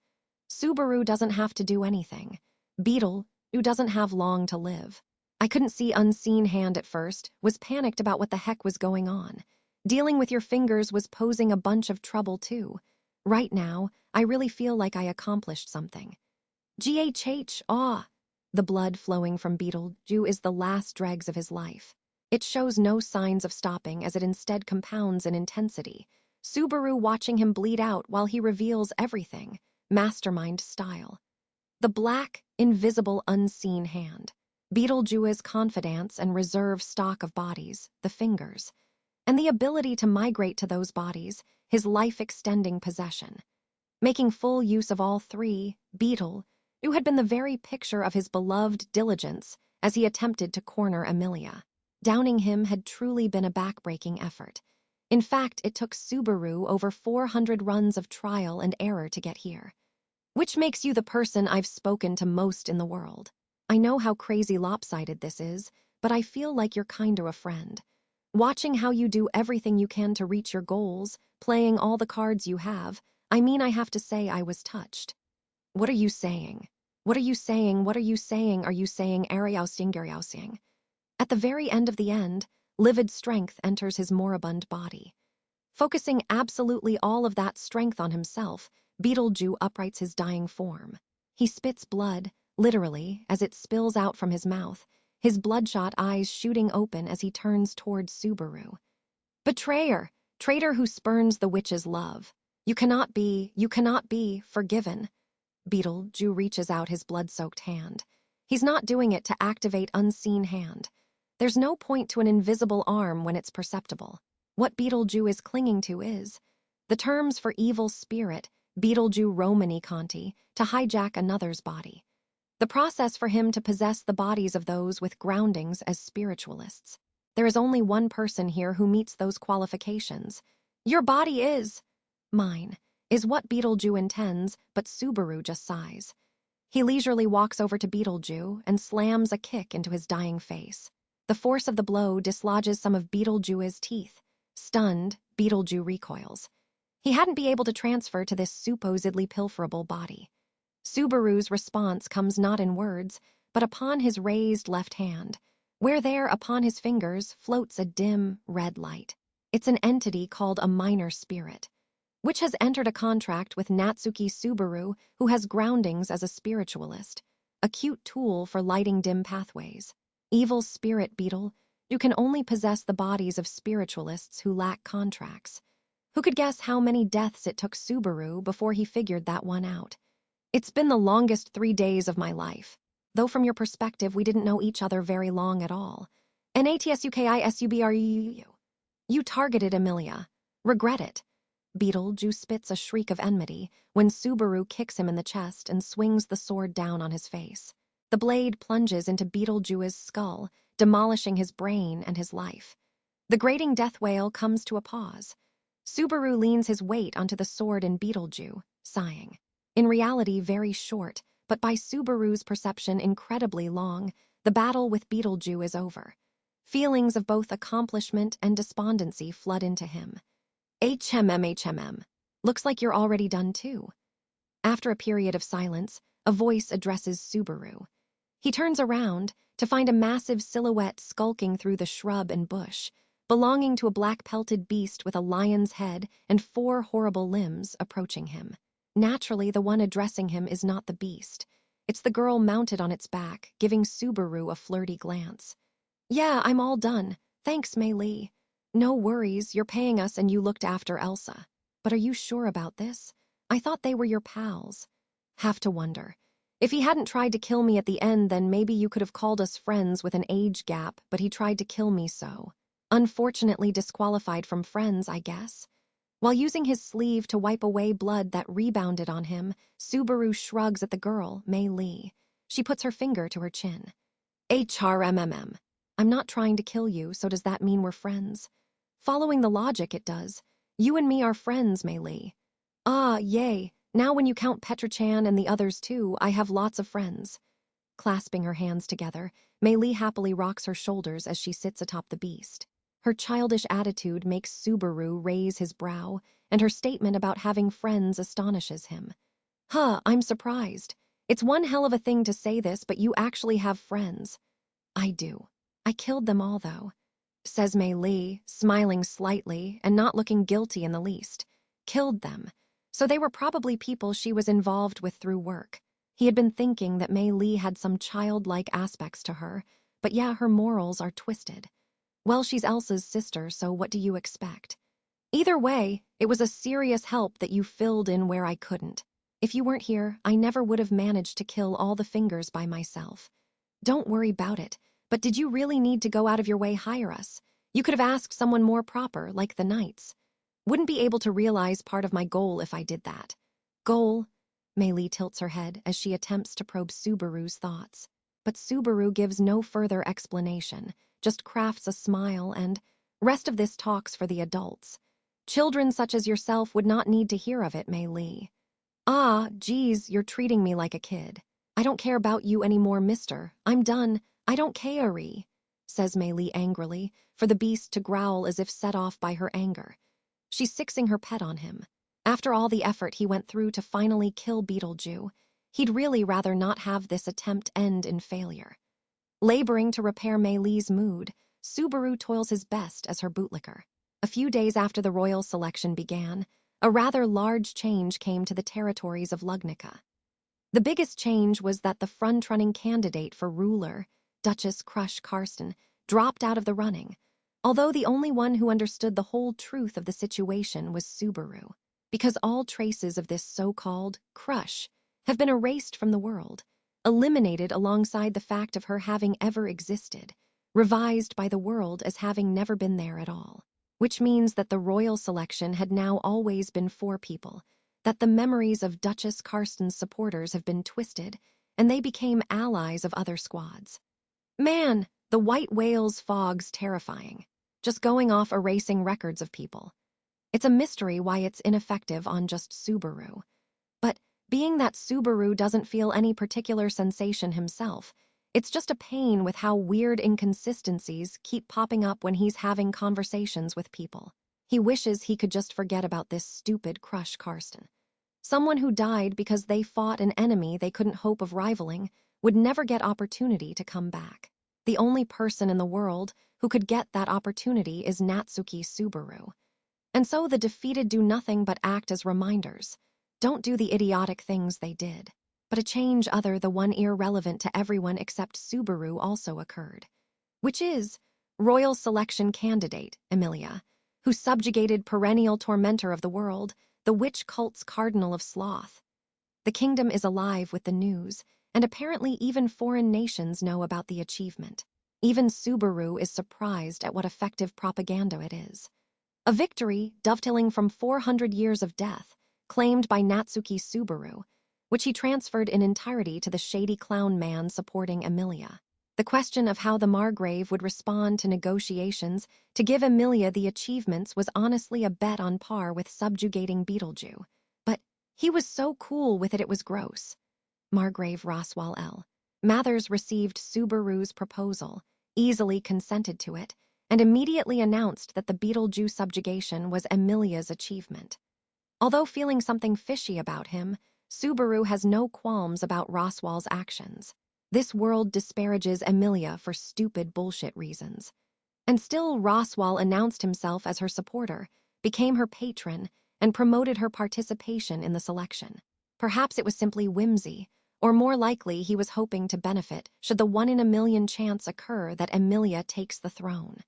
Speaker 1: Subaru doesn't have to do anything. Beetle, who doesn't have long to live. I couldn't see unseen hand at first, was panicked about what the heck was going on. Dealing with your fingers was posing a bunch of trouble too. Right now, I really feel like I accomplished something. GHH, aw! The blood flowing from Beetleju is the last dregs of his life. It shows no signs of stopping as it instead compounds in intensity. Subaru watching him bleed out while he reveals everything, mastermind style. The black, invisible, unseen hand. Beetlejuice's confidence and reserve stock of bodies, the fingers. And the ability to migrate to those bodies, his life-extending possession. Making full use of all three, Beetle, who had been the very picture of his beloved diligence as he attempted to corner Amelia. Downing him had truly been a backbreaking effort. In fact, it took Subaru over 400 runs of trial and error to get here. Which makes you the person I've spoken to most in the world. I know how crazy lopsided this is, but I feel like you're kinda a friend. Watching how you do everything you can to reach your goals, playing all the cards you have, I mean, I have to say I was touched. What are you saying? What are you saying? What are you saying? Are you saying Ariausing? At the very end of the end, livid strength enters his moribund body. Focusing absolutely all of that strength on himself, Beetleju uprights his dying form. He spits blood, literally, as it spills out from his mouth, his bloodshot eyes shooting open as he turns towards Subaru. Betrayer! Traitor who spurns the witch's love. You cannot be forgiven. Beetleju reaches out his blood-soaked hand. He's not doing it to activate unseen hand. There's no point to an invisible arm when it's perceptible. What Beetleju is clinging to is the terms for evil spirit, Beetleju Romani Conti, to hijack another's body. The process for him to possess the bodies of those with groundings as spiritualists. There is only one person here who meets those qualifications. Your body is mine, is what Beetleju intends, but Subaru just sighs. He leisurely walks over to Beetleju and slams a kick into his dying face. The force of the blow dislodges some of Beetleju's teeth. Stunned, Beetleju recoils. He hadn't been able to transfer to this supposedly pilferable body. Subaru's response comes not in words, but upon his raised left hand, where there upon his fingers floats a dim, red light. It's an entity called a minor spirit, which has entered a contract with Natsuki Subaru, who has groundings as a spiritualist, a cute tool for lighting dim pathways. Evil spirit Beetle, you can only possess the bodies of spiritualists who lack contracts. Who could guess how many deaths it took Subaru before he figured that one out? It's been the longest 3 days of my life. Though from your perspective, we didn't know each other very long at all. Natsukisubru. You targeted Amelia. Regret it. Beetleju spits a shriek of enmity when Subaru kicks him in the chest and swings the sword down on his face. The blade plunges into Beetleju's skull, demolishing his brain and his life. The grating death wail comes to a pause. Subaru leans his weight onto the sword in Beetleju, sighing. In reality, very short, but by Subaru's perception incredibly long, the battle with Beetleju is over. Feelings of both accomplishment and despondency flood into him. HMM. Looks like you're already done too. After a period of silence, a voice addresses Subaru. He turns around to find a massive silhouette skulking through the shrub and bush, belonging to a black-pelted beast with a lion's head and 4 horrible limbs approaching him. Naturally, the one addressing him is not the beast. It's the girl mounted on its back, giving Subaru a flirty glance. Yeah, I'm all done. Thanks, Mei Li. No worries, you're paying us and you looked after Elsa. But are you sure about this? I thought they were your pals. Have to wonder. If he hadn't tried to kill me at the end, then maybe you could have called us friends with an age gap, but he tried to kill me so. Unfortunately disqualified from friends, I guess. While using his sleeve to wipe away blood that rebounded on him, Subaru shrugs at the girl, Mei Li. She puts her finger to her chin. HRMMM. I'm not trying to kill you, so does that mean we're friends? Following the logic, it does. You and me are friends, Mei Li. Ah, yay. Now when you count Petra-chan and the others too, I have lots of friends. Clasping her hands together, Mei Li happily rocks her shoulders as she sits atop the beast. Her childish attitude makes Subaru raise his brow, and her statement about having friends astonishes him. Huh, I'm surprised. It's one hell of a thing to say this, but you actually have friends. I do. I killed them all, though, says Mei Li, smiling slightly and not looking guilty in the least. Killed them. So they were probably people she was involved with through work. He had been thinking that Mei Li had some childlike aspects to her, but yeah, her morals are twisted. Well, she's Elsa's sister, so what do you expect? Either way, it was a serious help that you filled in where I couldn't. If you weren't here, I never would have managed to kill all the fingers by myself. Don't worry about it, but did you really need to go out of your way hire us? You could have asked someone more proper, like the knights. Wouldn't be able to realize part of my goal if I did that. Goal? Mei Li tilts her head as she attempts to probe Subaru's thoughts. But Subaru gives no further explanation, just crafts a smile and, rest of this talk's for the adults. Children such as yourself would not need to hear of it, Mei Li. Ah, geez, you're treating me like a kid. I don't care about you anymore, mister. I'm done. I don't care, says Mei Li angrily, for the beast to growl as if set off by her anger. She's fixing her pet on him. After all the effort he went through to finally kill Beetlejuice, he'd really rather not have this attempt end in failure. Laboring to repair Mei Li's mood, Subaru toils his best as her bootlicker. A few days after the royal selection began, a rather large change came to the territories of Lugnica. The biggest change was that the front-running candidate for ruler, Duchess Crush Karsten, dropped out of the running, although the only one who understood the whole truth of the situation was Subaru, because all traces of this so-called crush have been erased from the world, eliminated alongside the fact of her having ever existed, revised by the world as having never been there at all, which means that the royal selection had now always been for people, that the memories of Duchess Karsten's supporters have been twisted, and they became allies of other squads. Man, the white whale's fog's terrifying, just going off erasing records of people. It's a mystery why it's ineffective on just Subaru. But being that Subaru doesn't feel any particular sensation himself, it's just a pain with how weird inconsistencies keep popping up when he's having conversations with people. He wishes he could just forget about this stupid Crush Karsten. Someone who died because they fought an enemy they couldn't hope of rivaling would never get opportunity to come back. The only person in the world who could get that opportunity is Natsuki Subaru. And so the defeated do nothing but act as reminders. Don't do the idiotic things they did. But a change other the one irrelevant to everyone except Subaru also occurred, which is royal selection candidate, Emilia, who subjugated perennial tormentor of the world, the witch cult's cardinal of sloth. The kingdom is alive with the news, and apparently even foreign nations know about the achievement. Even Subaru is surprised at what effective propaganda it is. A victory dovetailing from 400 years of death, claimed by Natsuki Subaru, which he transferred in entirety to the shady clown man supporting Emilia. The question of how the Margrave would respond to negotiations to give Emilia the achievements was honestly a bet on par with subjugating Beetlejuice. But he was so cool with it was gross. Margrave Roswell L. Mathers received Subaru's proposal, easily consented to it, and immediately announced that the Beetlejuice subjugation was Emilia's achievement. Although feeling something fishy about him, Subaru has no qualms about Roswell's actions. This world disparages Emilia for stupid bullshit reasons. And still Roswell announced himself as her supporter, became her patron, and promoted her participation in the selection. Perhaps it was simply whimsy, or more likely he was hoping to benefit should the 1-in-a-million chance occur that Emilia takes the throne.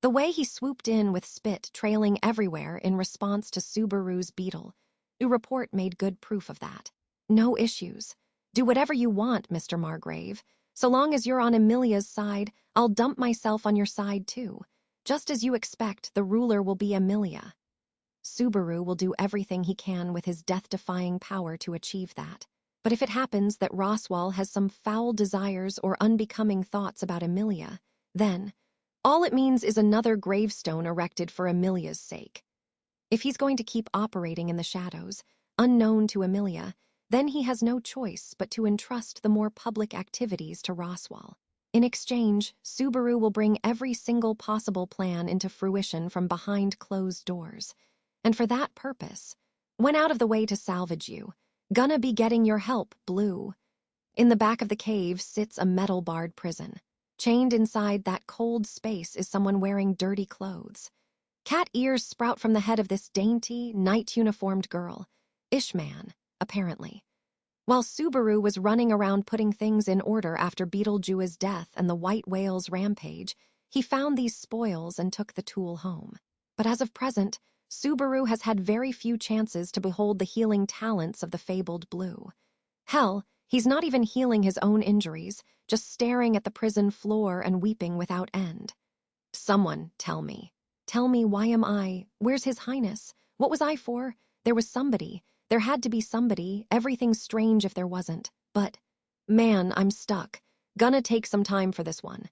Speaker 1: The way he swooped in with spit trailing everywhere in response to Subaru's beetle, the report made good proof of that. No issues. Do whatever you want, Mr. Margrave. So long as you're on Emilia's side, I'll dump myself on your side too. Just as you expect, the ruler will be Emilia. Subaru will do everything he can with his death-defying power to achieve that. But if it happens that Roswell has some foul desires or unbecoming thoughts about Emilia, Then, all it means is another gravestone erected for Amelia's sake. If he's going to keep operating in the shadows, unknown to Amelia, then he has no choice but to entrust the more public activities to Roswell. In exchange, Subaru will bring every single possible plan into fruition from behind closed doors. And for that purpose, went out of the way to salvage you. Gonna be getting your help, Blue. In the back of the cave sits a metal-barred prison. Chained inside that cold space is someone wearing dirty clothes. Cat ears sprout from the head of this dainty, night-uniformed girl. Ishman, apparently. While Subaru was running around putting things in order after Beetlejuice's death and the White Whale's rampage, he found these spoils and took the tool home. But as of present, Subaru has had very few chances to behold the healing talents of the fabled Blue. Hell, he's not even healing his own injuries, just staring at the prison floor and weeping without end. Someone, tell me, why am I? Where's His Highness? What was I for? There was somebody. There had to be somebody. Everything's strange if there wasn't. But, man, I'm stuck. Gonna take some time for this one.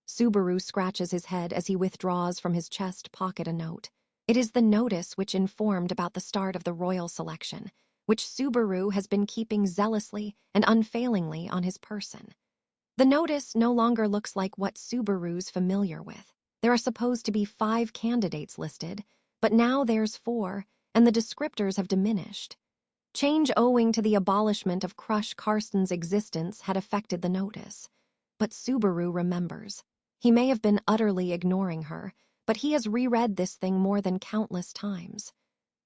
Speaker 1: Subaru scratches his head as he withdraws from his chest pocket a note. It is the notice which informed about the start of the royal selection, which Subaru has been keeping zealously and unfailingly on his person. The notice no longer looks like what Subaru's familiar with. There are supposed to be 5 candidates listed, but now there's 4, and the descriptors have diminished. Change owing to the abolishment of Crush Carson's existence had affected the notice. But Subaru remembers. He may have been utterly ignoring her, but he has reread this thing more than countless times.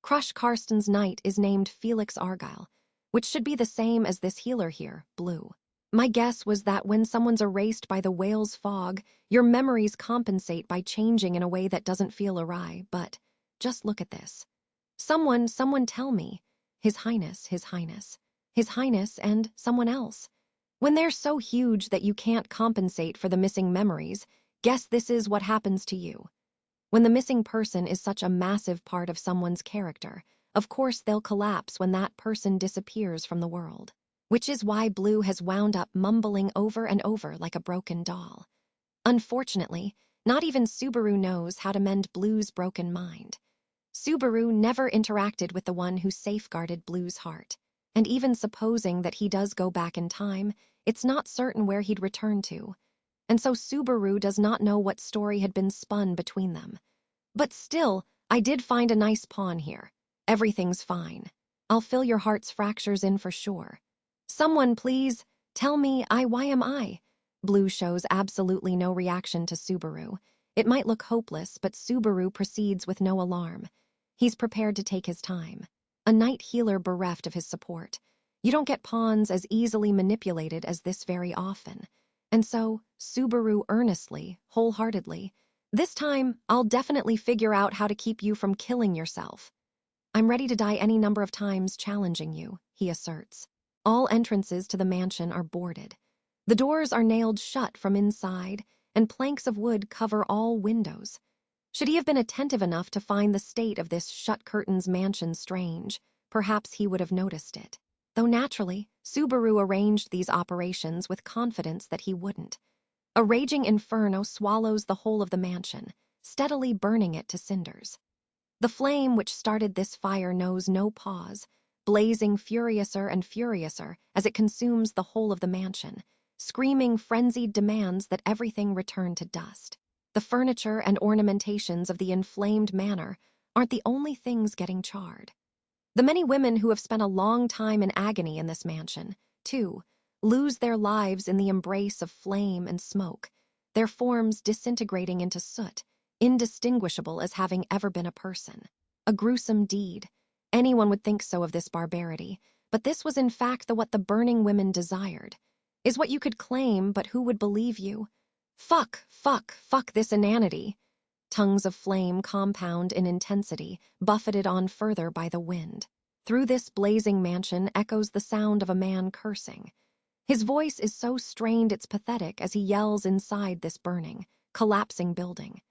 Speaker 1: Crush Carson's knight is named Felix Argyle, which should be the same as this healer here, Blue. My guess was that when someone's erased by the whale's fog, your memories compensate by changing in a way that doesn't feel awry, but just look at this. Someone tell me. His Highness, and someone else. When they're so huge that you can't compensate for the missing memories, guess this is what happens to you. When the missing person is such a massive part of someone's character, of course they'll collapse when that person disappears from the world. Which is why Blue has wound up mumbling over and over like a broken doll. Unfortunately, not even Subaru knows how to mend Blue's broken mind. Subaru never interacted with the one who safeguarded Blue's heart, and even supposing that he does go back in time, it's not certain where he'd return to. And so Subaru does not know what story had been spun between them. But still, I did find a nice pawn here. Everything's fine. I'll fill your heart's fractures in for sure. Someone, please, tell me, why am I? Blue shows absolutely no reaction to Subaru. It might look hopeless, but Subaru proceeds with no alarm. He's prepared to take his time. A knight healer bereft of his support. You don't get pawns as easily manipulated as this very often. And so, Subaru earnestly, wholeheartedly, this time, I'll definitely figure out how to keep you from killing yourself. I'm ready to die any number of times challenging you, he asserts. All entrances to the mansion are boarded. The doors are nailed shut from inside, and planks of wood cover all windows. Should he have been attentive enough to find the state of this shut-curtains mansion strange, perhaps he would have noticed it. Though naturally, Subaru arranged these operations with confidence that he wouldn't. A raging inferno swallows the whole of the mansion, steadily burning it to cinders. The flame which started this fire knows no pause, blazing furiouser and furiouser as it consumes the whole of the mansion, screaming frenzied demands that everything return to dust. The furniture and ornamentations of the inflamed manor aren't the only things getting charred. The many women who have spent a long time in agony in this mansion, too, lose their lives in the embrace of flame and smoke, their forms disintegrating into soot, indistinguishable as having ever been a person. A gruesome deed. Anyone would think so of this barbarity, but this was in fact what the burning women desired. Is what you could claim, but who would believe you? Fuck this inanity. Tongues of flame compound in intensity, buffeted on further by the wind. Through this blazing mansion echoes the sound of a man cursing. His voice is so strained it's pathetic as he yells inside this burning, collapsing building.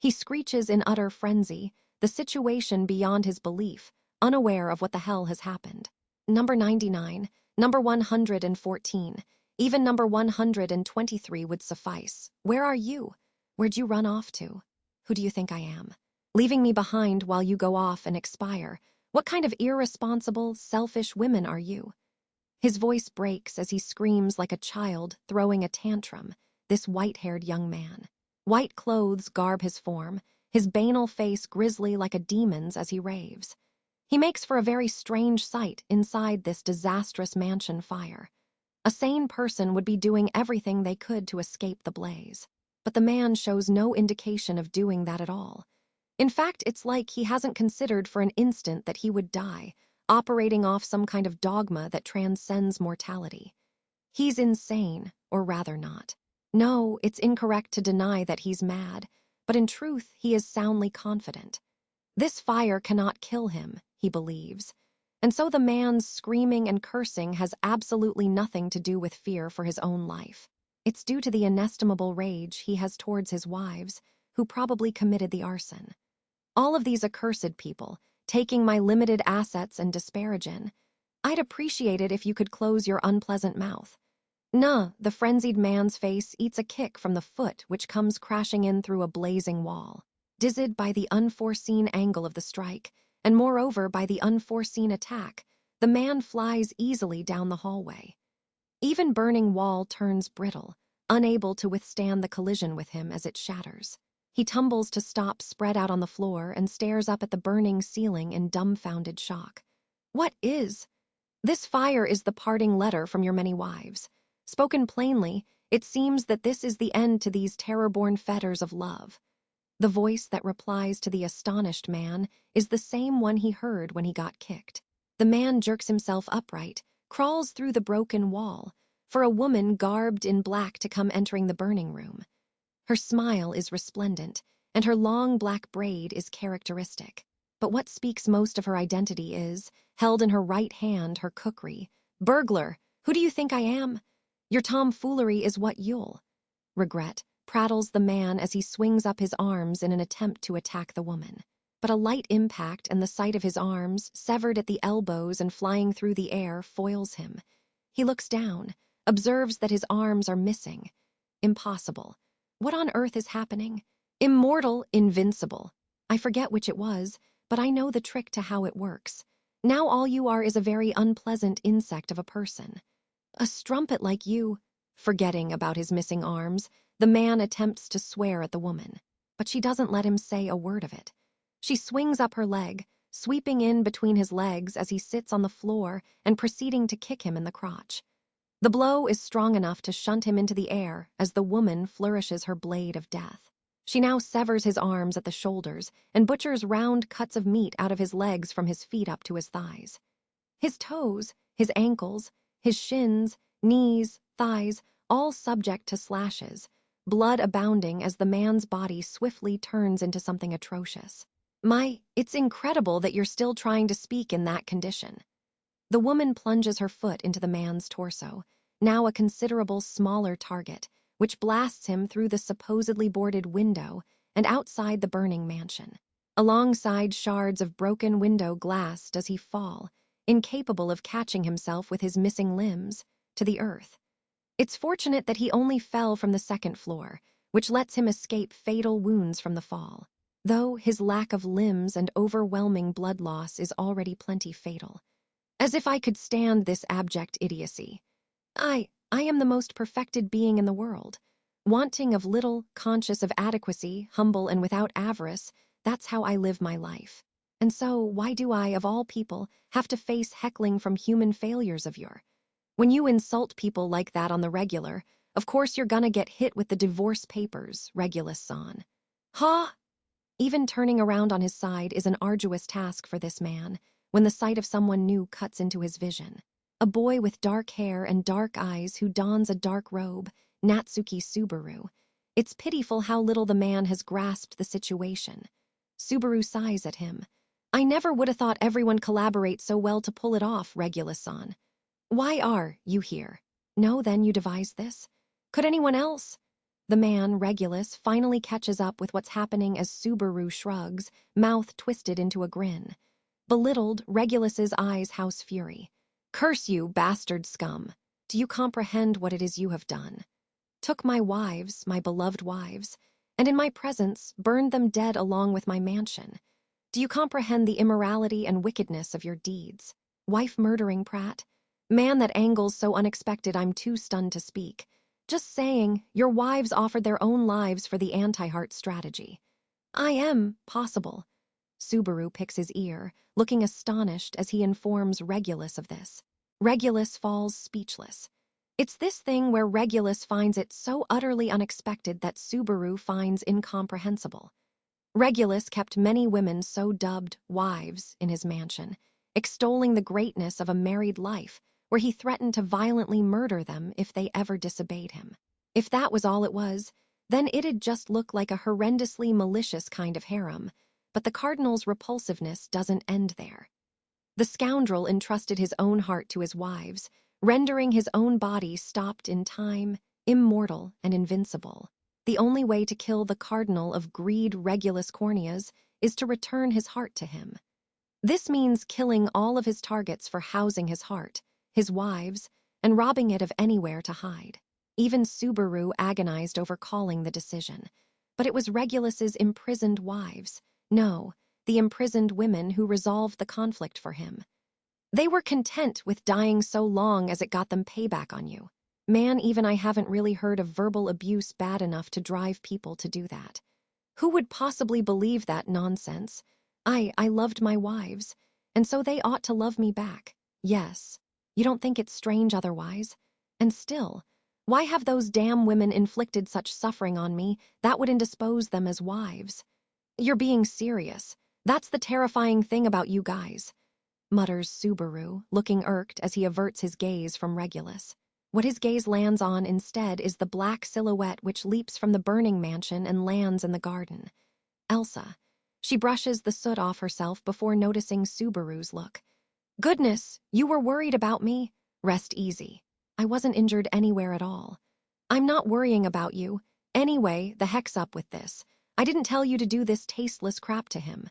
Speaker 1: He screeches in utter frenzy, the situation beyond his belief, unaware of what the hell has happened. Number 99, number 114. Even number 123 would suffice. Where are you? Where'd you run off to? Who do you think I am? Leaving me behind while you go off and expire. What kind of irresponsible, selfish women are you? His voice breaks as he screams like a child throwing a tantrum, this white-haired young man. White clothes garb his form, his banal face grisly like a demon's as he raves. He makes for a very strange sight inside this disastrous mansion fire. A sane person would be doing everything they could to escape the blaze. But the man shows no indication of doing that at all. In fact, it's like he hasn't considered for an instant that he would die, operating off some kind of dogma that transcends mortality. He's insane, or rather not. No, it's incorrect to deny that he's mad, but in truth, he is soundly confident. This fire cannot kill him, he believes. And so the man's screaming and cursing has absolutely nothing to do with fear for his own life. It's due to the inestimable rage he has towards his wives, who probably committed the arson. All of these accursed people, taking my limited assets and disparaging. I'd appreciate it if you could close your unpleasant mouth. Nah, the frenzied man's face eats a kick from the foot which comes crashing in through a blazing wall. Dizzied by the unforeseen angle of the strike, and moreover by the unforeseen attack, the man flies easily down the hallway. Even burning wall turns brittle, unable to withstand the collision with him as it shatters. He tumbles to stop spread out on the floor and stares up at the burning ceiling in dumbfounded shock. What is? This fire is the parting letter from your many wives. Spoken plainly, it seems that this is the end to these terror-born fetters of love. The voice that replies to the astonished man is the same one he heard when he got kicked. The man jerks himself upright, crawls through the broken wall, for a woman garbed in black to come entering the burning room. Her smile is resplendent, and her long black braid is characteristic. But what speaks most of her identity is, held in her right hand, her kukri. Burglar! Who do you think I am? Your tomfoolery is what you'll regret, prattles the man as he swings up his arms in an attempt to attack the woman. But a light impact and the sight of his arms, severed at the elbows and flying through the air, foils him. He looks down, observes that his arms are missing. Impossible. What on earth is happening? Immortal, invincible. I forget which it was, but I know the trick to how it works. Now all you are is a very unpleasant insect of a person. A strumpet like you. Forgetting about his missing arms, the man attempts to swear at the woman, but she doesn't let him say a word of it. She swings up her leg, sweeping in between his legs as he sits on the floor and proceeding to kick him in the crotch. The blow is strong enough to shunt him into the air as the woman flourishes her blade of death. She now severs his arms at the shoulders and butchers round cuts of meat out of his legs from his feet up to his thighs. His toes, his ankles, his shins, knees, thighs, all subject to slashes, blood abounding as the man's body swiftly turns into something atrocious. It's incredible that you're still trying to speak in that condition. The woman plunges her foot into the man's torso, now a considerable smaller target, which blasts him through the supposedly boarded window and outside the burning mansion. Alongside shards of broken window glass does he fall, incapable of catching himself with his missing limbs, to the earth. It's fortunate that he only fell from the second floor, which lets him escape fatal wounds from the fall, though his lack of limbs and overwhelming blood loss is already plenty fatal. As if I could stand this abject idiocy. I am the most perfected being in the world. Wanting of little, conscious of adequacy, humble and without avarice, that's how I live my life. And so, why do I, of all people, have to face heckling from human failures of your? When you insult people like that on the regular, of course you're gonna get hit with the divorce papers, Regulus-san. Ha! Even turning around on his side is an arduous task for this man, when the sight of someone new cuts into his vision. A boy with dark hair and dark eyes who dons a dark robe, Natsuki Subaru. It's pitiful how little the man has grasped the situation. Subaru sighs at him. I never would have thought everyone collaborates so well to pull it off, Regulus-san. Why are you here? No, then you devised this? Could anyone else? The man, Regulus, finally catches up with what's happening as Subaru shrugs, mouth twisted into a grin. Belittled, Regulus's eyes house fury. Curse you, bastard scum. Do you comprehend what it is you have done? Took my wives, my beloved wives, and in my presence burned them dead along with my mansion. Do you comprehend the immorality and wickedness of your deeds? Wife-murdering Pratt? Man that angles so unexpected I'm too stunned to speak. Just saying, your wives offered their own lives for the anti-heart strategy. I am possible. Subaru picks his ear, looking astonished as he informs Regulus of this. Regulus falls speechless. It's this thing where Regulus finds it so utterly unexpected that Subaru finds incomprehensible. Regulus kept many women so dubbed wives in his mansion, extolling the greatness of a married life, where he threatened to violently murder them if they ever disobeyed him. If that was all it was, then it'd just look like a horrendously malicious kind of harem, but the cardinal's repulsiveness doesn't end there. The scoundrel entrusted his own heart to his wives, rendering his own body stopped in time, immortal and invincible. The only way to kill the cardinal of greed Regulus Corneas is to return his heart to him. This means killing all of his targets for housing his heart, his wives, and robbing it of anywhere to hide. Even Subaru agonized over calling the decision. But it was Regulus's imprisoned wives, no, the imprisoned women who resolved the conflict for him. They were content with dying so long as it got them payback on you. Man, even I haven't really heard of verbal abuse bad enough to drive people to do that. Who would possibly believe that nonsense? I loved my wives, and so they ought to love me back. Yes. You don't think it's strange otherwise? And still, why have those damn women inflicted such suffering on me that would indispose them as wives? You're being serious. That's the terrifying thing about you guys, mutters Subaru, looking irked as he averts his gaze from Regulus. What his gaze lands on instead is the black silhouette which leaps from the burning mansion and lands in the garden. Elsa. She brushes the soot off herself before noticing Subaru's look. Goodness, you were worried about me? Rest easy. I wasn't injured anywhere at all. I'm not worrying about you. Anyway, the heck's up with this. I didn't tell you to do this tasteless crap to him.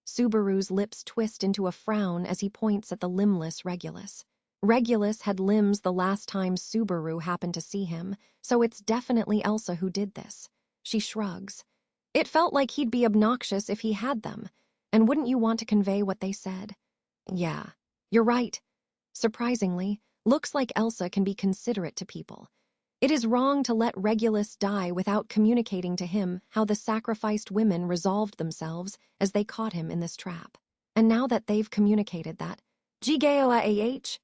Speaker 1: Subaru's lips twist into a frown as he points at the limbless Regulus. Regulus had limbs the last time Subaru happened to see him, so it's definitely Elsa who did this. She shrugs. It felt like he'd be obnoxious if he had them, and wouldn't you want to convey what they said? Yeah, you're right. Surprisingly, looks like Elsa can be considerate to people. It is wrong to let Regulus die without communicating to him how the sacrificed women resolved themselves as they caught him in this trap. And now that they've communicated that, Gigaoah,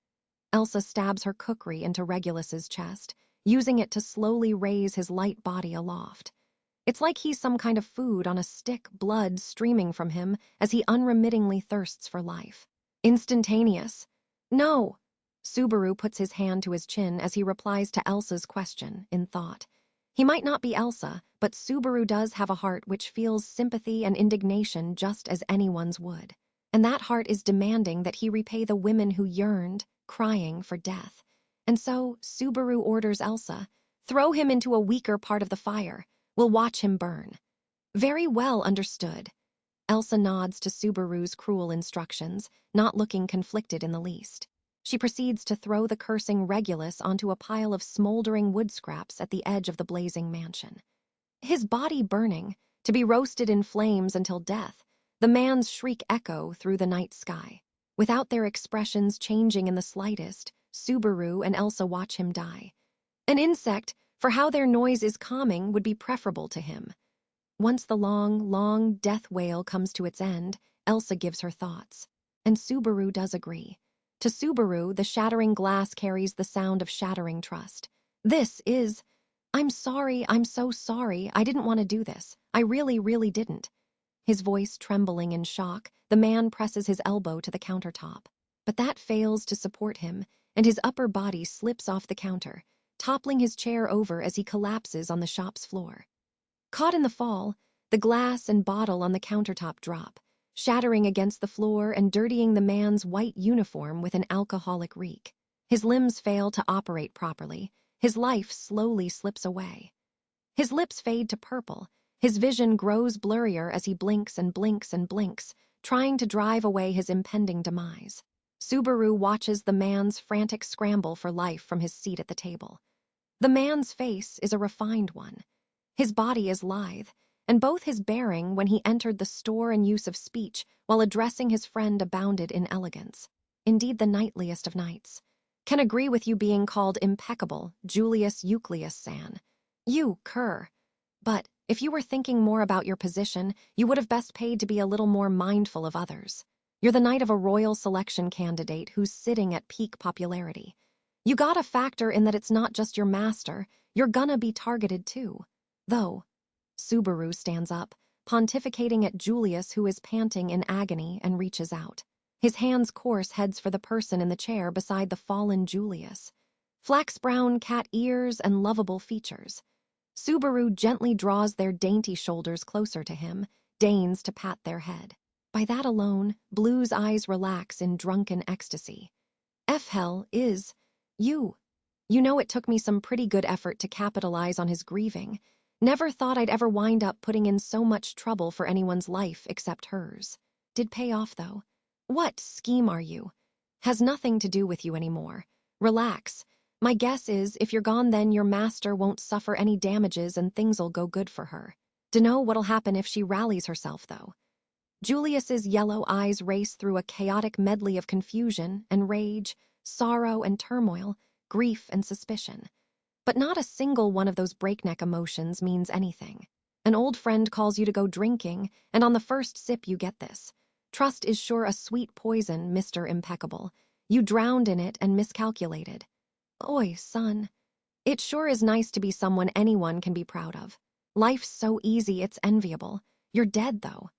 Speaker 1: Elsa stabs her kukri into Regulus's chest, using it to slowly raise his light body aloft. It's like he's some kind of food on a stick, blood streaming from him as he unremittingly thirsts for life. Instantaneous. No. Subaru puts his hand to his chin as he replies to Elsa's question, in thought. He might not be Elsa, but Subaru does have a heart which feels sympathy and indignation just as anyone's would. And that heart is demanding that he repay the women who yearned, crying for death. And so, Subaru orders Elsa, throw him into a weaker part of the fire. We'll watch him burn. Very well understood. Elsa nods to Subaru's cruel instructions, not looking conflicted in the least. She proceeds to throw the cursing Regulus onto a pile of smoldering wood scraps at the edge of the blazing mansion. His body burning, to be roasted in flames until death, the man's shriek echo through the night sky. Without their expressions changing in the slightest, Subaru and Elsa watch him die. An insect, for how their noise is calming, would be preferable to him. Once the long, long death wail comes to its end, Elsa gives her thoughts. And Subaru does agree. To Subaru, the shattering glass carries the sound of shattering trust. This is... I'm sorry, I'm so sorry, I didn't want to do this. I really, really didn't. His voice trembling in shock, the man presses his elbow to the countertop. But that fails to support him, and his upper body slips off the counter, toppling his chair over as he collapses on the shop's floor. Caught in the fall, the glass and bottle on the countertop drop, shattering against the floor and dirtying the man's white uniform with an alcoholic reek. His limbs fail to operate properly. His life slowly slips away. His lips fade to purple. His vision grows blurrier as he blinks and blinks and blinks, trying to drive away his impending demise. Subaru watches the man's frantic scramble for life from his seat at the table. The man's face is a refined one. His body is lithe, and both his bearing when he entered the store and use of speech while addressing his friend abounded in elegance. Indeed, the knightliest of knights. Can agree with you being called impeccable, Julius Euclius-san. You, cur. But if you were thinking more about your position, you would have best paid to be a little more mindful of others. You're the knight of a royal selection candidate who's sitting at peak popularity. You gotta factor in that it's not just your master, you're gonna be targeted too. Though, Subaru stands up, pontificating at Julius who is panting in agony and reaches out. His hand's course heads for the person in the chair beside the fallen Julius. Flax-brown cat ears and lovable features. Subaru gently draws their dainty shoulders closer to him, deigns to pat their head. By that alone, Blue's eyes relax in drunken ecstasy. F-hell is you. You know it took me some pretty good effort to capitalize on his grieving. Never thought I'd ever wind up putting in so much trouble for anyone's life except hers. Did pay off, though. What scheme are you? Has nothing to do with you anymore. Relax. My guess is if you're gone then your master won't suffer any damages and things'll go good for her. Dunno what'll happen if she rallies herself, though. Julius's yellow eyes race through a chaotic medley of confusion and rage, sorrow and turmoil, grief and suspicion. But not a single one of those breakneck emotions means anything. An old friend calls you to go drinking, and on the first sip you get this. Trust is sure a sweet poison, Mr. Impeccable. You drowned in it and miscalculated. Oi, son. It sure is nice to be someone anyone can be proud of. Life's so easy it's enviable. You're dead, though.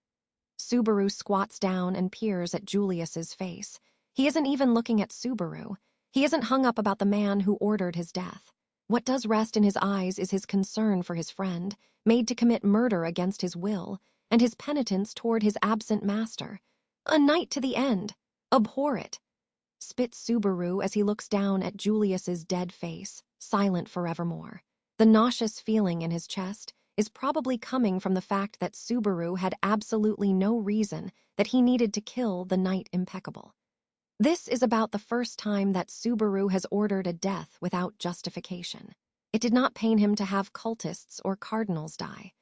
Speaker 1: Subaru squats down and peers at Julius's face. He isn't even looking at Subaru. He isn't hung up about the man who ordered his death. What does rest in his eyes is his concern for his friend, made to commit murder against his will, and his penitence toward his absent master. A knight to the end. Abhor it. Spits Subaru as he looks down at Julius's dead face, silent forevermore. The nauseous feeling in his chest is probably coming from the fact that Subaru had absolutely no reason that he needed to kill the Knight Impeccable. This is about the first time that Subaru has ordered a death without justification. It did not pain him to have cultists or cardinals die.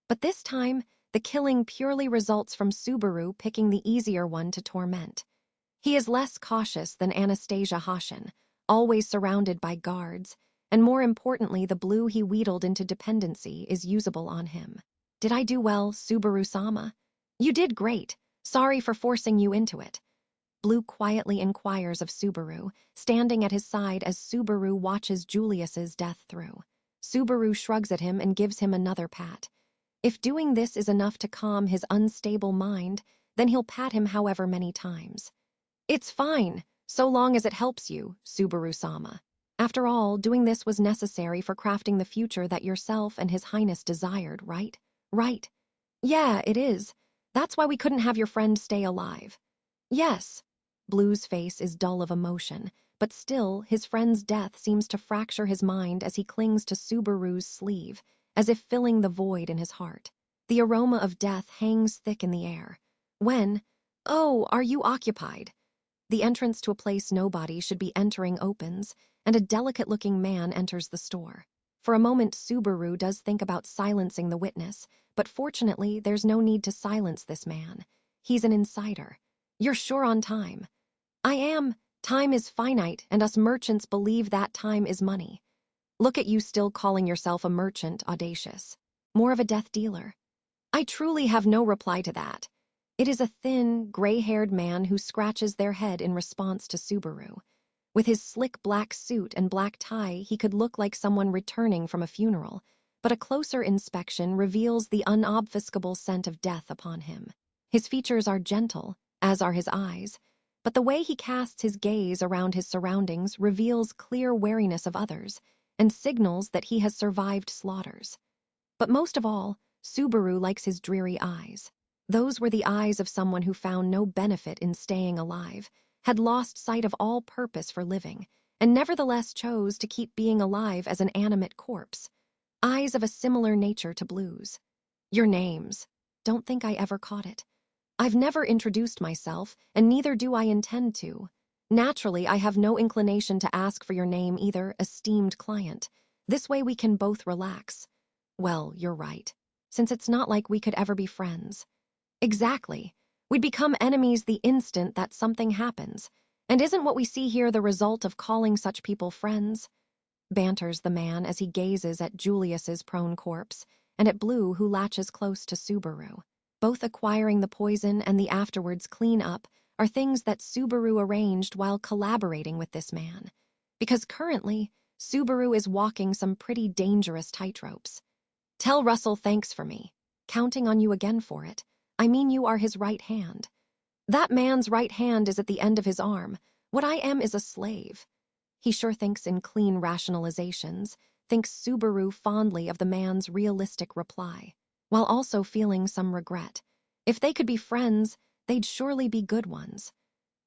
Speaker 1: But this time, the killing purely results from Subaru picking the easier one to torment. He is less cautious than Anastasia Hashin, always surrounded by guards, and more importantly, the blue he wheedled into dependency is usable on him. Did I do well, Subaru-sama? You did great. Sorry for forcing you into it. Blue quietly inquires of Subaru, standing at his side as Subaru watches Julius's death through. Subaru shrugs at him and gives him another pat. If doing this is enough to calm his unstable mind, then he'll pat him however many times. It's fine, so long as it helps you, Subaru-sama. After all, doing this was necessary for crafting the future that yourself and His Highness desired, right? Right. Yeah, it is. That's why we couldn't have your friend stay alive. Yes. Blue's face is dull of emotion, but still, his friend's death seems to fracture his mind as he clings to Subaru's sleeve, as if filling the void in his heart. The aroma of death hangs thick in the air. When, oh, are you occupied? The entrance to a place nobody should be entering opens, and a delicate-looking man enters the store. For a moment, Subaru does think about silencing the witness, but fortunately, there's no need to silence this man. He's an insider. You're sure on time. I am. Time is finite, and us merchants believe that time is money. Look at you still calling yourself a merchant, audacious. More of a death dealer. I truly have no reply to that. It is a thin, gray-haired man who scratches their head in response to Subaru. With his slick black suit and black tie, he could look like someone returning from a funeral, but a closer inspection reveals the unobfuscable scent of death upon him. His features are gentle, as are his eyes, but the way he casts his gaze around his surroundings reveals clear wariness of others and signals that he has survived slaughters. But most of all, Subaru likes his dreary eyes. Those were the eyes of someone who found no benefit in staying alive, had lost sight of all purpose for living, and nevertheless chose to keep being alive as an animate corpse. Eyes of a similar nature to Blue's. Your names. Don't think I ever caught it. I've never introduced myself, and neither do I intend to. Naturally, I have no inclination to ask for your name either, esteemed client. This way we can both relax. Well, you're right. Since it's not like we could ever be friends. Exactly. We'd become enemies the instant that something happens. And isn't what we see here the result of calling such people friends? Banters the man as he gazes at Julius's prone corpse and at Blue, who latches close to Subaru. Both acquiring the poison and the afterwards clean-up are things that Subaru arranged while collaborating with this man. Because currently, Subaru is walking some pretty dangerous tightropes. Tell Russell thanks for me. Counting on you again for it. I mean, you are his right hand. That man's right hand is at the end of his arm. What I am is a slave. He sure thinks in clean rationalizations, thinks Subaru fondly of the man's realistic reply, while also feeling some regret. If they could be friends, they'd surely be good ones.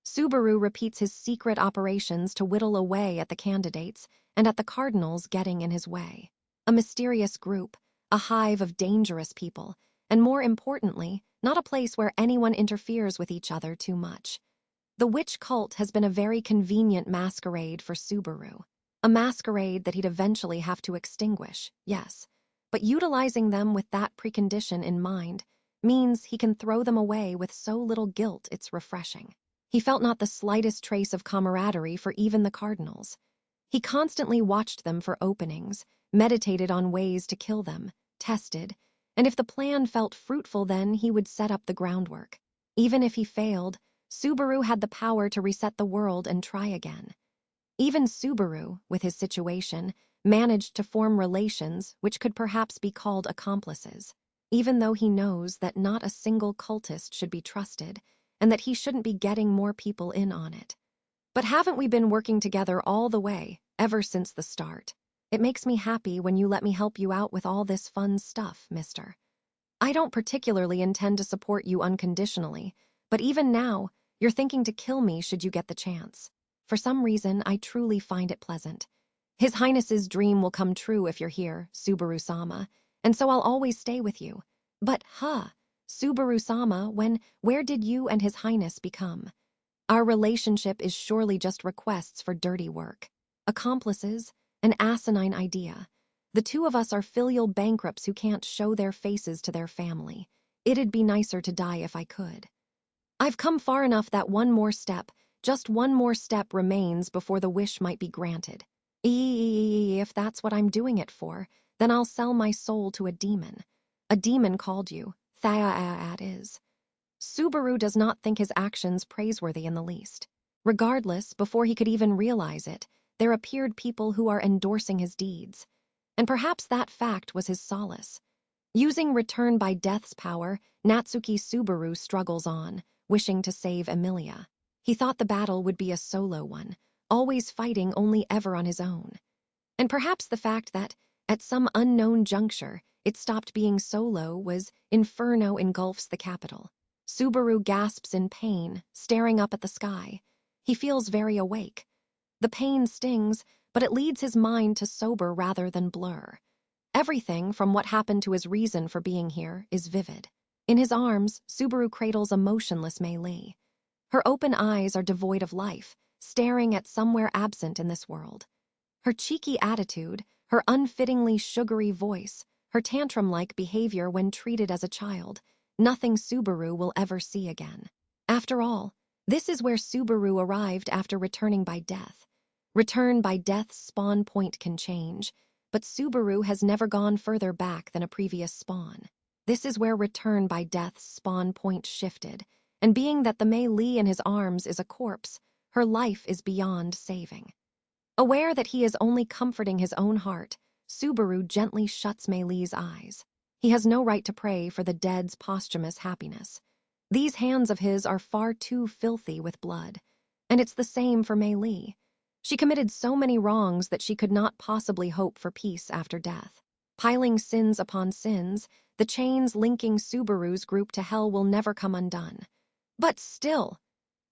Speaker 1: Subaru repeats his secret operations to whittle away at the candidates and at the cardinals getting in his way. A mysterious group, a hive of dangerous people, and more importantly, not a place where anyone interferes with each other too much. The witch cult has been a very convenient masquerade for Subaru. A masquerade that he'd eventually have to extinguish, yes. But utilizing them with that precondition in mind means he can throw them away with so little guilt it's refreshing. He felt not the slightest trace of camaraderie for even the cardinals. He constantly watched them for openings, meditated on ways to kill them, tested, and if the plan felt fruitful then he would set up the groundwork. Even if he failed, Subaru had the power to reset the world and try again. Even Subaru, with his situation, managed to form relations which could perhaps be called accomplices, even though he knows that not a single cultist should be trusted and that he shouldn't be getting more people in on it. But haven't we been working together all the way, ever since the start? It makes me happy when you let me help you out with all this fun stuff, mister. I don't particularly intend to support you unconditionally, but even now, you're thinking to kill me should you get the chance. For some reason, I truly find it pleasant. His Highness's dream will come true if you're here, Subaru-sama, and so I'll always stay with you. But, Subaru-sama, where did you and His Highness become? Our relationship is surely just requests for dirty work. Accomplices, an asinine idea. The two of us are filial bankrupts who can't show their faces to their family. It'd be nicer to die if I could. I've come far enough that one more step, just one more step remains before the wish might be granted. If that's what I'm doing it for, then I'll sell my soul to a demon. A demon called you. That is. Subaru does not think his actions praiseworthy in the least. Regardless, before he could even realize it, there appeared people who are endorsing his deeds. And perhaps that fact was his solace. Using return by death's power, Natsuki Subaru struggles on, wishing to save Emilia. He thought the battle would be a solo one, always fighting only ever on his own. And perhaps the fact that, at some unknown juncture, it stopped being solo was Inferno engulfs the capital. Subaru gasps in pain, staring up at the sky. He feels very awake. The pain stings, but it leads his mind to sober rather than blur. Everything, from what happened to his reason for being here, is vivid. In his arms, Subaru cradles a motionless Mei Li. Her open eyes are devoid of life, staring at somewhere absent in this world. Her cheeky attitude, her unfittingly sugary voice, her tantrum-like behavior when treated as a child, nothing Subaru will ever see again. After all, this is where Subaru arrived after returning by death. Return by death's spawn point can change, but Subaru has never gone further back than a previous spawn. This is where return by death's spawn point shifted, and being that the Mei Li in his arms is a corpse, her life is beyond saving. Aware that he is only comforting his own heart, Subaru gently shuts Mei Li's eyes. He has no right to pray for the dead's posthumous happiness. These hands of his are far too filthy with blood, and it's the same for Mei Li. She committed so many wrongs that she could not possibly hope for peace after death. Piling sins upon sins, the chains linking Subaru's group to hell will never come undone. But still,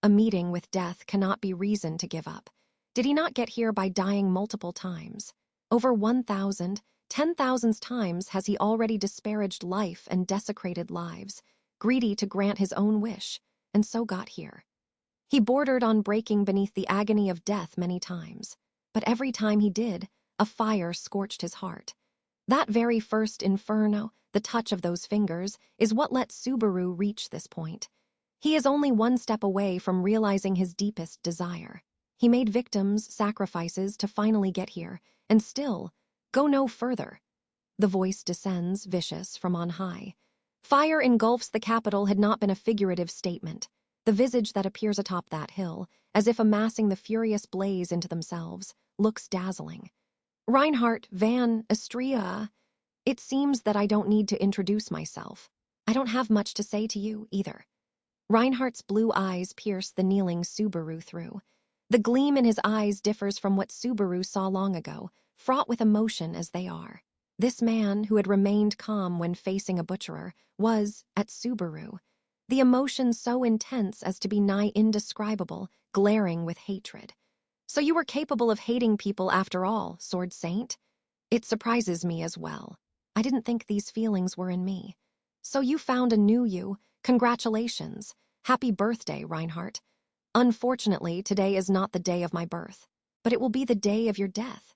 Speaker 1: a meeting with death cannot be reason to give up. Did he not get here by dying multiple times? Over 1,000, 10,000 times has he already disparaged life and desecrated lives, greedy to grant his own wish, and so got here. He bordered on breaking beneath the agony of death many times. But every time he did, a fire scorched his heart. That very first inferno, the touch of those fingers, is what let Subaru reach this point. He is only one step away from realizing his deepest desire. He made victims, sacrifices to finally get here, and still, go no further. The voice descends, vicious, from on high. Fire engulfs the capital had not been a figurative statement. The visage that appears atop that hill, as if amassing the furious blaze into themselves, looks dazzling. Reinhardt van Istria, it seems that I don't need to introduce myself. I don't have much to say to you, either. Reinhardt's blue eyes pierce the kneeling Subaru through. The gleam in his eyes differs from what Subaru saw long ago, fraught with emotion as they are. This man, who had remained calm when facing a butcherer, was, at Subaru, the emotion so intense as to be nigh indescribable, glaring with hatred. So you were capable of hating people after all, Sword Saint? It surprises me as well. I didn't think these feelings were in me. So you found a new you. Congratulations. Happy birthday, Reinhardt. Unfortunately, today is not the day of my birth, but it will be the day of your death.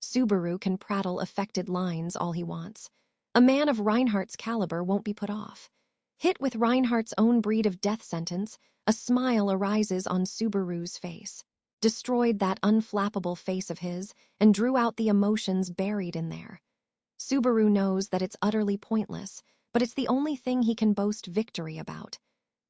Speaker 1: Subaru can prattle affected lines all he wants. A man of Reinhardt's caliber won't be put off. Hit with Reinhardt's own breed of death sentence, a smile arises on Subaru's face. Destroyed that unflappable face of his and drew out the emotions buried in there. Subaru knows that it's utterly pointless, but it's the only thing he can boast victory about.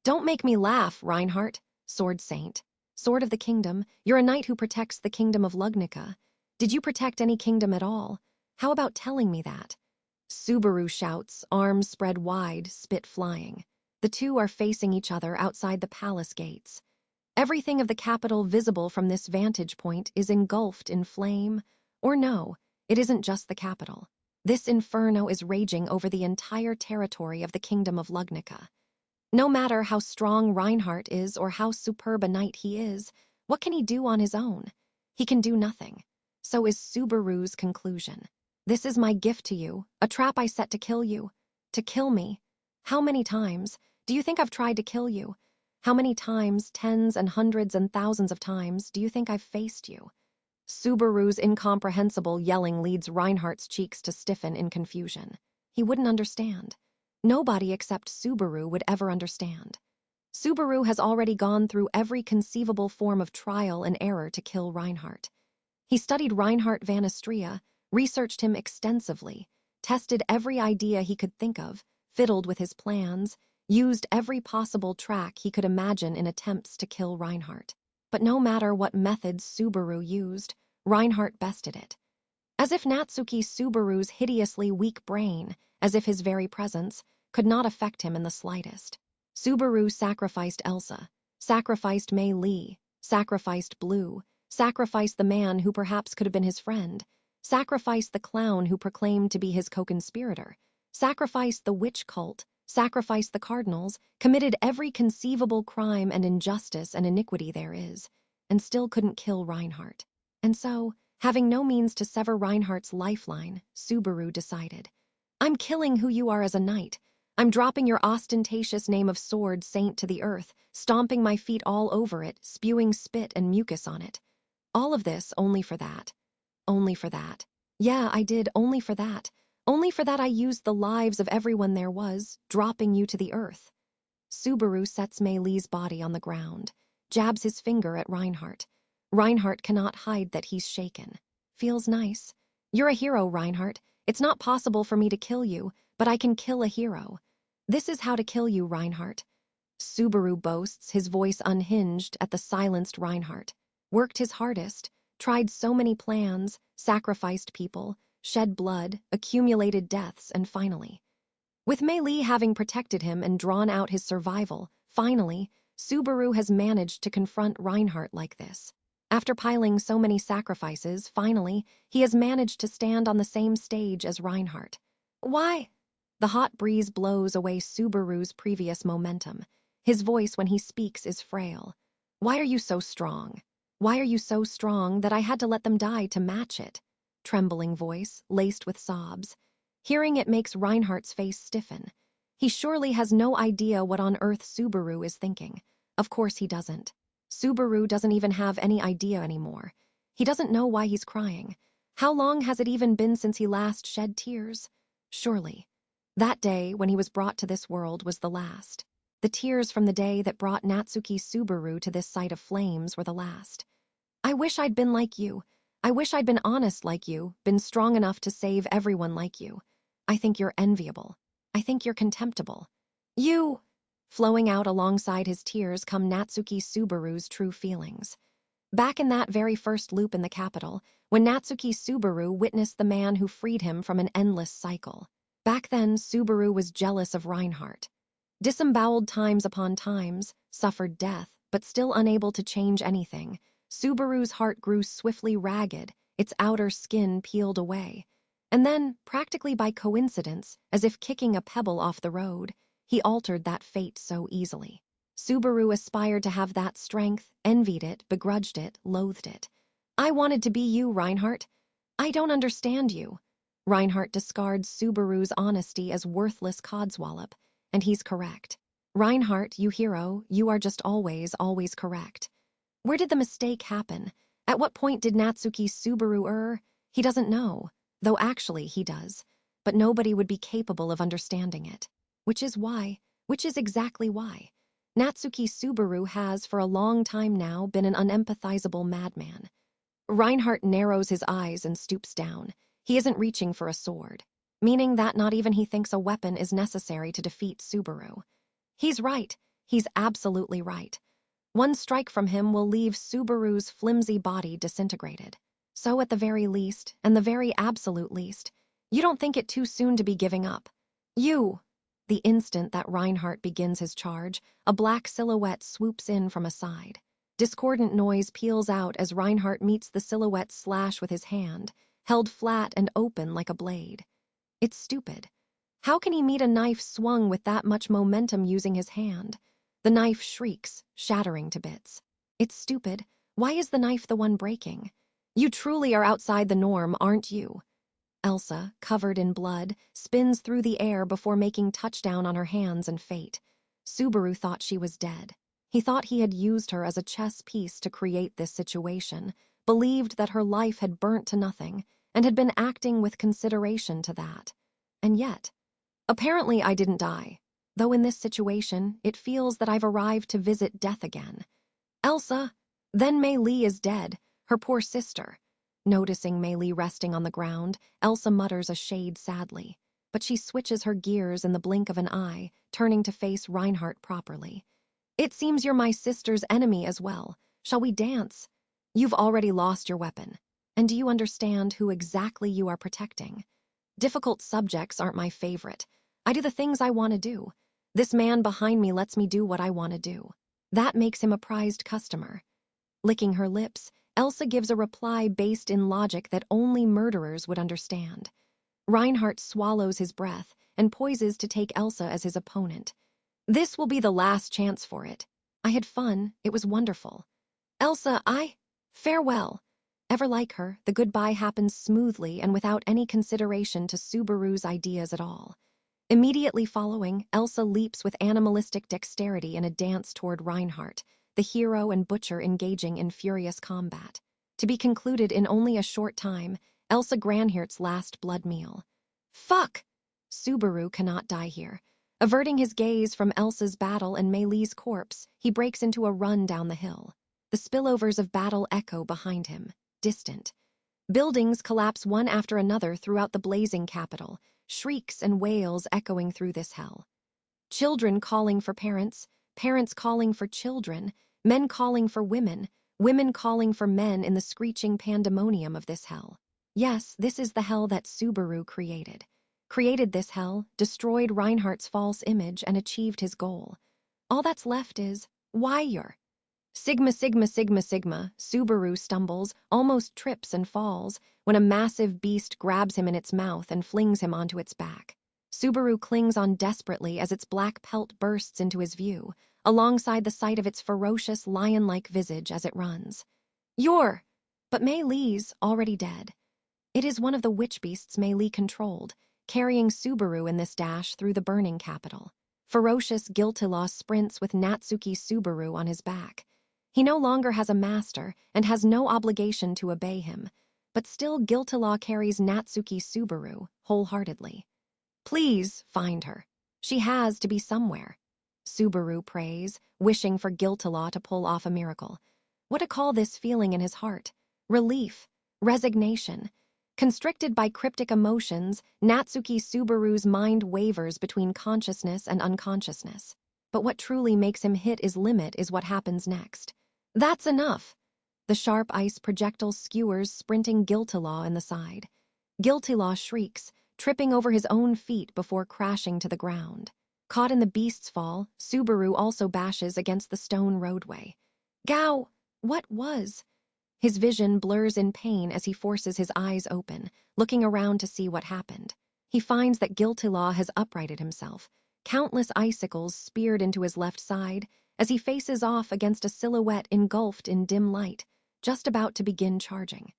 Speaker 1: Don't make me laugh, Reinhardt, Sword Saint. Sword of the Kingdom, you're a knight who protects the kingdom of Lugnica. Did you protect any kingdom at all? How about telling me that? Subaru shouts, arms spread wide, spit flying. The two are facing each other outside the palace gates. Everything of the capital visible from this vantage point is engulfed in flame. Or no, it isn't just the capital. This inferno is raging over the entire territory of the kingdom of Lugnica. No matter how strong Reinhardt is or how superb a knight he is, what can he do on his own? He can do nothing. So is Subaru's conclusion. This is my gift to you, a trap I set to kill you. To kill me. How many times? Do you think I've tried to kill you? How many times, tens and hundreds and thousands of times, do you think I've faced you? Subaru's incomprehensible yelling leads Reinhardt's cheeks to stiffen in confusion. He wouldn't understand. Nobody except Subaru would ever understand. Subaru has already gone through every conceivable form of trial and error to kill Reinhardt. He studied Reinhardt van Istria, researched him extensively, tested every idea he could think of, fiddled with his plans, used every possible track he could imagine in attempts to kill Reinhardt. But no matter what methods Subaru used, Reinhardt bested it. As if Natsuki Subaru's hideously weak brain, as if his very presence, could not affect him in the slightest. Subaru sacrificed Elsa, sacrificed Mei Li, sacrificed Blue, sacrificed the man who perhaps could have been his friend, sacrificed the clown who proclaimed to be his co-conspirator, sacrificed the witch cult, sacrificed the cardinals, committed every conceivable crime and injustice and iniquity there is, and still couldn't kill Reinhardt. And so, having no means to sever Reinhardt's lifeline, Subaru decided, I'm killing who you are as a knight. I'm dropping your ostentatious name of Sword Saint to the earth, stomping my feet all over it, spewing spit and mucus on it. All of this only for that. Only for that. Yeah, I did, only for that. Only for that I used the lives of everyone there was, dropping you to the earth. Subaru sets Mei Li's body on the ground, jabs his finger at Reinhardt. Reinhardt cannot hide that he's shaken. Feels nice. You're a hero, Reinhardt. It's not possible for me to kill you, but I can kill a hero. This is how to kill you, Reinhardt. Subaru boasts, his voice unhinged at the silenced Reinhardt. Worked his hardest, tried so many plans, sacrificed people, shed blood, accumulated deaths, and finally, with Mei Li having protected him and drawn out his survival, finally, Subaru has managed to confront Reinhardt like this. After piling so many sacrifices, finally, he has managed to stand on the same stage as Reinhardt. Why? The hot breeze blows away Subaru's previous momentum. His voice when he speaks is frail. Why are you so strong? Why are you so strong that I had to let them die to match it? Trembling voice, laced with sobs. Hearing it makes Reinhardt's face stiffen. He surely has no idea what on earth Subaru is thinking. Of course he doesn't. Subaru doesn't even have any idea anymore. He doesn't know why he's crying. How long has it even been since he last shed tears? Surely. That day, when he was brought to this world, was the last. The tears from the day that brought Natsuki Subaru to this sight of flames were the last. I wish I'd been like you. I wish I'd been honest like you, been strong enough to save everyone like you. I think you're enviable. I think you're contemptible. You! Flowing out alongside his tears come Natsuki Subaru's true feelings. Back in that very first loop in the capital, when Natsuki Subaru witnessed the man who freed him from an endless cycle. Back then, Subaru was jealous of Reinhardt. Disemboweled times upon times, suffered death, but still unable to change anything, Subaru's heart grew swiftly ragged, its outer skin peeled away. And then, practically by coincidence, as if kicking a pebble off the road, he altered that fate so easily. Subaru aspired to have that strength, envied it, begrudged it, loathed it. I wanted to be you, Reinhardt. I don't understand you. Reinhardt discards Subaru's honesty as worthless codswallop, and he's correct. Reinhardt, you hero, you are just always, always correct. Where did the mistake happen? At what point did Natsuki Subaru err? He doesn't know, though actually he does. But nobody would be capable of understanding it. Which is exactly why. Natsuki Subaru has, for a long time now, been an unempathizable madman. Reinhardt narrows his eyes and stoops down. He isn't reaching for a sword, meaning that not even he thinks a weapon is necessary to defeat Subaru. He's right. He's absolutely right. One strike from him will leave Subaru's flimsy body disintegrated. So at the very least, and the very absolute least, you don't think it too soon to be giving up. You! The instant that Reinhardt begins his charge, a black silhouette swoops in from a side. Discordant noise peals out as Reinhardt meets the silhouette's slash with his hand, held flat and open like a blade. It's stupid. How can he meet a knife swung with that much momentum using his hand? The knife shrieks, shattering to bits. It's stupid. Why is the knife the one breaking? You truly are outside the norm, aren't you? Elsa, covered in blood, spins through the air before making touchdown on her hands and fate. Subaru thought she was dead. He thought he had used her as a chess piece to create this situation, believed that her life had burnt to nothing, and had been acting with consideration to that. And yet, apparently I didn't die, though in this situation, it feels that I've arrived to visit death again. Elsa! Then Mei Li is dead, her poor sister. Noticing Mei Li resting on the ground, Elsa mutters a shade sadly, but she switches her gears in the blink of an eye, turning to face Reinhardt properly. It seems you're my sister's enemy as well. Shall we dance? You've already lost your weapon. And do you understand who exactly you are protecting? Difficult subjects aren't my favorite. I do the things I want to do. This man behind me lets me do what I want to do. That makes him a prized customer. Licking her lips, Elsa gives a reply based in logic that only murderers would understand. Reinhardt swallows his breath and poises to take Elsa as his opponent. This will be the last chance for it. I had fun. It was wonderful. Elsa, farewell. Ever like her, the goodbye happens smoothly and without any consideration to Subaru's ideas at all. Immediately following, Elsa leaps with animalistic dexterity in a dance toward Reinhardt, the hero and butcher engaging in furious combat. To be concluded in only a short time, Elsa Granhirt's last blood meal. Fuck! Subaru cannot die here. Averting his gaze from Elsa's battle and Mei Li's corpse, he breaks into a run down the hill. The spillovers of battle echo behind him, distant. Buildings collapse one after another throughout the blazing capital, shrieks and wails echoing through this hell. Children calling for parents, parents calling for children, men calling for women, women calling for men in the screeching pandemonium of this hell. Yes, this is the hell that Subaru created. Created this hell, destroyed Reinhardt's false image, and achieved his goal. All that's left is, why you're. Sigma, sigma, sigma, sigma, Subaru stumbles, almost trips and falls, when a massive beast grabs him in its mouth and flings him onto its back. Subaru clings on desperately as its black pelt bursts into his view, alongside the sight of its ferocious lion-like visage as it runs. But Mei Li's already dead. It is one of the witch beasts Mei Li controlled, carrying Subaru in this dash through the burning capital. Ferocious Giltilos sprints with Natsuki Subaru on his back. He no longer has a master and has no obligation to obey him, but still Giltalaw carries Natsuki Subaru wholeheartedly. Please find her. She has to be somewhere. Subaru prays, wishing for Giltalaw to pull off a miracle. What to call this feeling in his heart? Relief, resignation. Constricted by cryptic emotions, Natsuki Subaru's mind wavers between consciousness and unconsciousness. But what truly makes him hit his limit is what happens next. That's enough! The sharp ice projectile skewers sprinting Giltalaw in the side. Giltalaw shrieks, tripping over his own feet before crashing to the ground. Caught in the beast's fall, Subaru also bashes against the stone roadway. Gao! What was? His vision blurs in pain as he forces his eyes open, looking around to see what happened. He finds that Giltalaw has uprighted himself, countless icicles speared into his left side, as he faces off against a silhouette engulfed in dim light, just about to begin charging.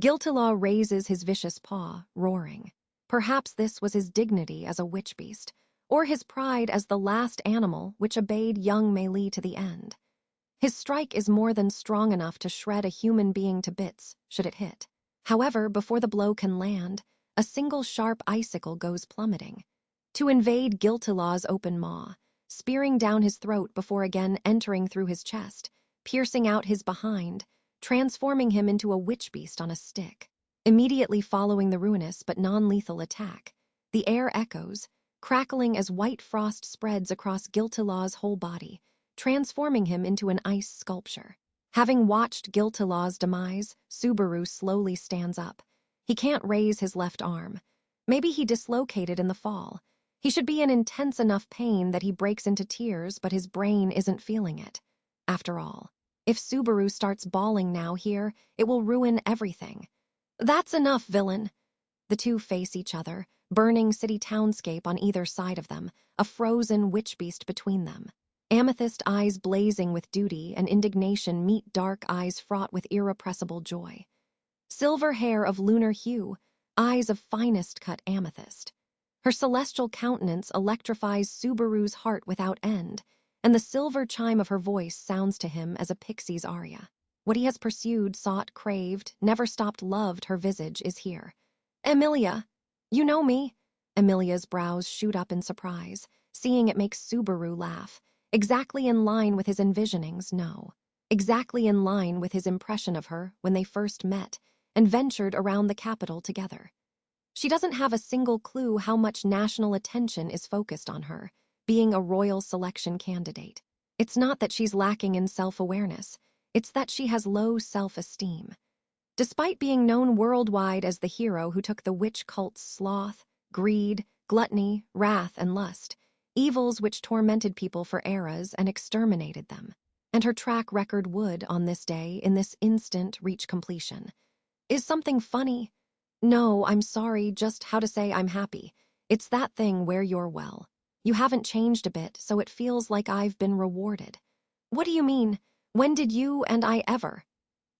Speaker 1: Giltalaw raises his vicious paw, roaring. Perhaps this was his dignity as a witch beast, or his pride as the last animal which obeyed young Mei Li to the end. His strike is more than strong enough to shred a human being to bits, should it hit. However, before the blow can land, a single sharp icicle goes plummeting, to invade Giltalaw's open maw, spearing down his throat before again entering through his chest, piercing out his behind, transforming him into a witch beast on a stick. Immediately following the ruinous but non-lethal attack, the air echoes, crackling as white frost spreads across Giltalaw's whole body, transforming him into an ice sculpture. Having watched Giltalaw's demise, Subaru slowly stands up. He can't raise his left arm. Maybe he dislocated in the fall. He should be in intense enough pain that he breaks into tears, but his brain isn't feeling it. After all, if Subaru starts bawling now here, it will ruin everything. That's enough, villain. The two face each other, burning city townscape on either side of them, a frozen witch beast between them. Amethyst eyes blazing with duty and indignation meet dark eyes fraught with irrepressible joy. Silver hair of lunar hue, eyes of finest cut amethyst. Her celestial countenance electrifies Subaru's heart without end, and the silver chime of her voice sounds to him as a pixie's aria. What he has pursued, sought, craved, never stopped loved her visage is here. Emilia, you know me? Emilia's brows shoot up in surprise, seeing it makes Subaru laugh. Exactly in line with his envisionings, no. Exactly in line with his impression of her when they first met and ventured around the capital together. She doesn't have a single clue how much national attention is focused on her, being a royal selection candidate. It's not that she's lacking in self-awareness, it's that she has low self-esteem. Despite being known worldwide as the hero who took the witch cult's sloth, greed, gluttony, wrath, and lust, evils which tormented people for eras and exterminated them, and her track record would, on this day, in this instant, reach completion. Is something funny? No, I'm sorry, just how to say I'm happy. It's that thing where you're well. You haven't changed a bit, so it feels like I've been rewarded. What do you mean? When did you and I ever?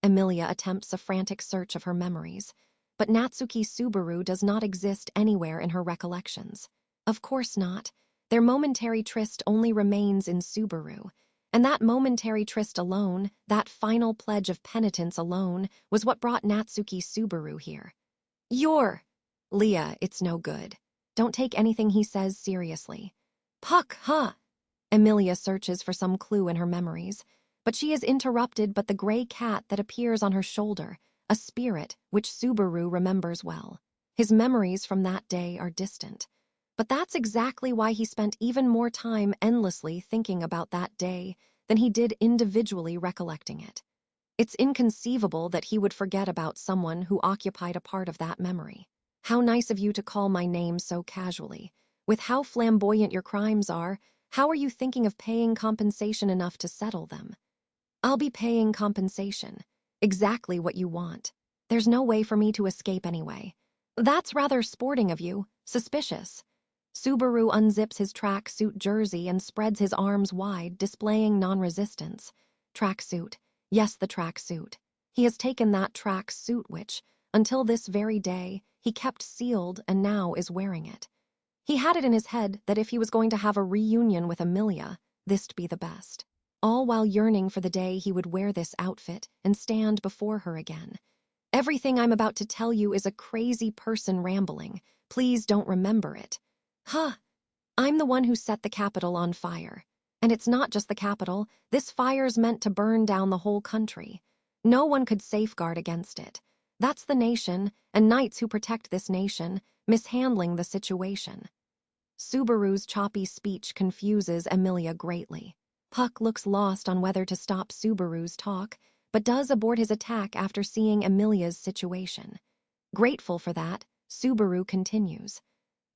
Speaker 1: Emilia attempts a frantic search of her memories, but Natsuki Subaru does not exist anywhere in her recollections. Of course not. Their momentary tryst only remains in Subaru, and that momentary tryst alone, that final pledge of penitence alone, was what brought Natsuki Subaru here. Leah, it's no good. Don't take anything he says seriously. Puck, huh? Emilia searches for some clue in her memories, but she is interrupted by the gray cat that appears on her shoulder, a spirit which Subaru remembers well. His memories from that day are distant. But that's exactly why he spent even more time endlessly thinking about that day than he did individually recollecting it. It's inconceivable that he would forget about someone who occupied a part of that memory. How nice of you to call my name so casually. With how flamboyant your crimes are, how are you thinking of paying compensation enough to settle them? I'll be paying compensation. Exactly what you want. There's no way for me to escape anyway. That's rather sporting of you. Suspicious. Subaru unzips his tracksuit jersey and spreads his arms wide, displaying non-resistance. Tracksuit. Yes, the tracksuit. He has taken that tracksuit which, until this very day, he kept sealed and now is wearing it. He had it in his head that if he was going to have a reunion with Emilia, this'd be the best. all while yearning for the day he would wear this outfit and stand before her again. Everything I'm about to tell you is a crazy person rambling. Please don't remember it. Huh. I'm the one who set the capital on fire. And it's not just the capital. This fire's meant to burn down the whole country. No one could safeguard against it. That's the nation, and knights who protect this nation, mishandling the situation. Subaru's choppy speech confuses Emilia greatly. Puck looks lost on whether to stop Subaru's talk, but does abort his attack after seeing Emilia's situation. Grateful for that, Subaru continues.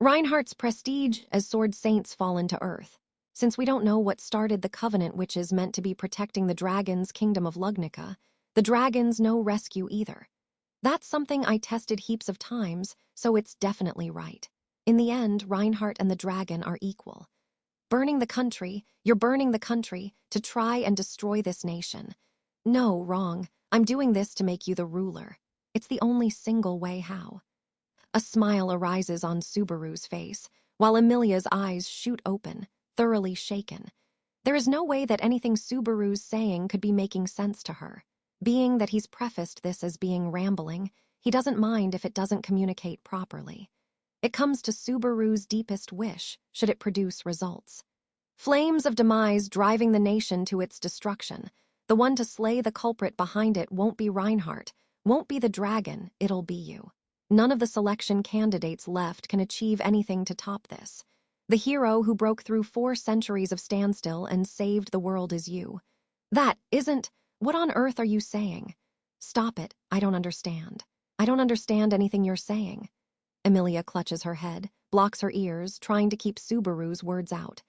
Speaker 1: Reinhardt's prestige as sword saints fallen to earth. Since we don't know what started the covenant which is meant to be protecting the dragon's kingdom of Lugnica, the dragon's no rescue either. That's something I tested heaps of times, so it's definitely right. In the end, Reinhardt and the dragon are equal. Burning the country, you're burning the country to try and destroy this nation. No, wrong. I'm doing this to make you the ruler. It's the only single way how. A smile arises on Subaru's face, while Emilia's eyes shoot open, thoroughly shaken. There is no way that anything Subaru's saying could be making sense to her. Being that he's prefaced this as being rambling, he doesn't mind if it doesn't communicate properly. It comes to Subaru's deepest wish, should it produce results. Flames of demise driving the nation to its destruction. The one to slay the culprit behind it won't be Reinhardt, won't be the dragon, it'll be you. None of the selection candidates left can achieve anything to top this. The hero who broke through 4 centuries of standstill and saved the world is you. That isn't... What on earth are you saying? Stop it, I don't understand. I don't understand anything you're saying. Emilia clutches her head, blocks her ears, trying to keep Subaru's words out.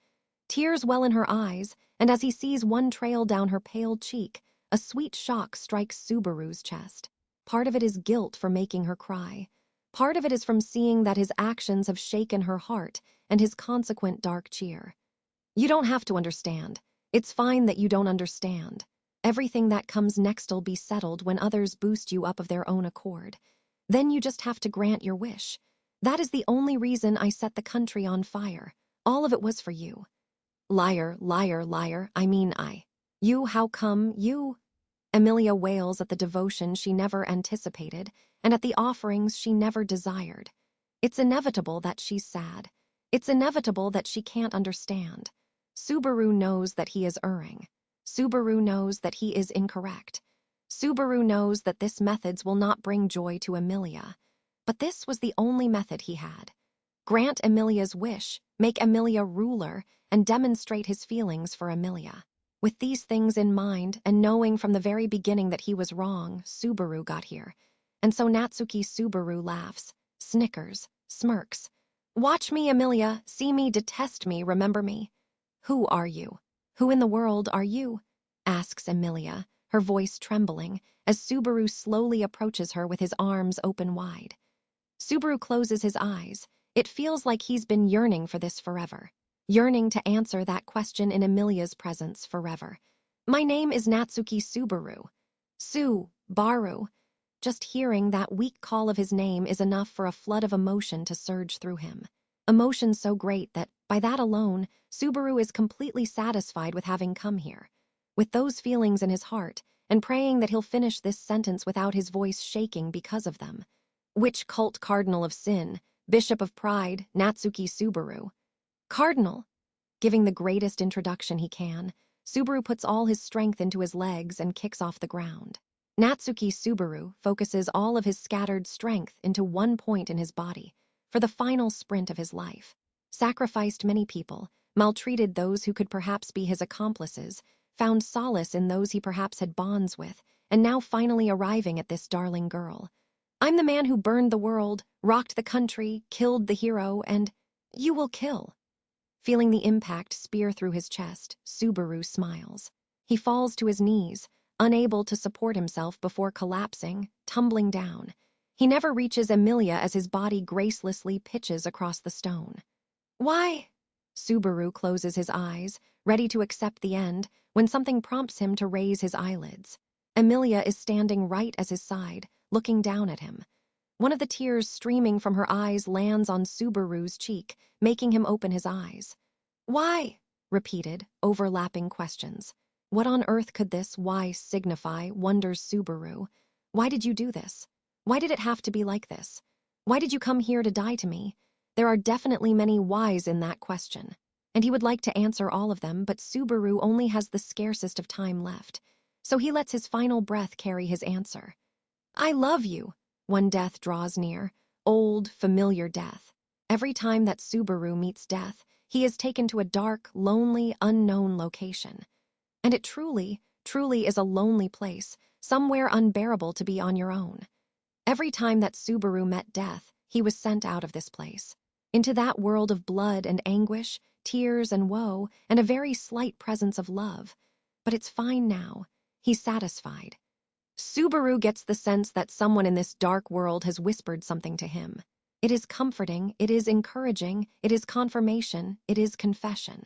Speaker 1: Tears well in her eyes, and as he sees one trail down her pale cheek, a sweet shock strikes Subaru's chest. Part of it is guilt for making her cry. Part of it is from seeing that his actions have shaken her heart and his consequent dark cheer. You don't have to understand. It's fine that you don't understand. Everything that comes next'll be settled when others boost you up of their own accord. Then you just have to grant your wish. That is the only reason I set the country on fire. All of it was for you. Liar, liar, liar, I mean I. You, how come, you? Emilia wails at the devotion she never anticipated and at the offerings she never desired. It's inevitable that she's sad. It's inevitable that she can't understand. Subaru knows that he is erring. Subaru knows that he is incorrect. Subaru knows that this methods will not bring joy to Emilia. But this was the only method he had. Grant Emilia's wish, make Emilia ruler, and demonstrate his feelings for Emilia. With these things in mind, and knowing from the very beginning that he was wrong, Subaru got here. And so Natsuki Subaru laughs, snickers, smirks. Watch me, Emilia, see me, detest me, remember me. Who are you? Who in the world are you? Asks Emilia, her voice trembling, as Subaru slowly approaches her with his arms open wide. Subaru closes his eyes. It feels like he's been yearning for this forever. Yearning to answer that question in Emilia's presence forever. My name is Natsuki Subaru. Baru. Just hearing that weak call of his name is enough for a flood of emotion to surge through him. Emotion so great that, by that alone, Subaru is completely satisfied with having come here. With those feelings in his heart, and praying that he'll finish this sentence without his voice shaking because of them. Which cult cardinal of sin, bishop of pride, Natsuki Subaru? Cardinal! Giving the greatest introduction he can, Subaru puts all his strength into his legs and kicks off the ground. Natsuki Subaru focuses all of his scattered strength into one point in his body for the final sprint of his life. Sacrificed many people, maltreated those who could perhaps be his accomplices, found solace in those he perhaps had bonds with, and now finally arriving at this darling girl. I'm the man who burned the world, rocked the country, killed the hero, and you will kill. Feeling the impact spear through his chest, Subaru smiles. He falls to his knees, unable to support himself before collapsing, tumbling down. He never reaches Emilia as his body gracelessly pitches across the stone. Why? Subaru closes his eyes, ready to accept the end, when something prompts him to raise his eyelids. Emilia is standing right at his side, looking down at him. One of the tears streaming from her eyes lands on Subaru's cheek, making him open his eyes. Why? Repeated, overlapping questions. What on earth could this why signify, wonders Subaru. Why did you do this? Why did it have to be like this? Why did you come here to die to me? There are definitely many whys in that question. And he would like to answer all of them, but Subaru only has the scarcest of time left. So he lets his final breath carry his answer. I love you, when death draws near. Old, familiar death. Every time that Subaru meets death, he is taken to a dark, lonely, unknown location. And it truly, truly is a lonely place, somewhere unbearable to be on your own. Every time that Subaru met death, he was sent out of this place, into that world of blood and anguish, tears and woe, and a very slight presence of love. But it's fine now. He's satisfied. Subaru gets the sense that someone in this dark world has whispered something to him. It is comforting, it is encouraging, it is confirmation, it is confession.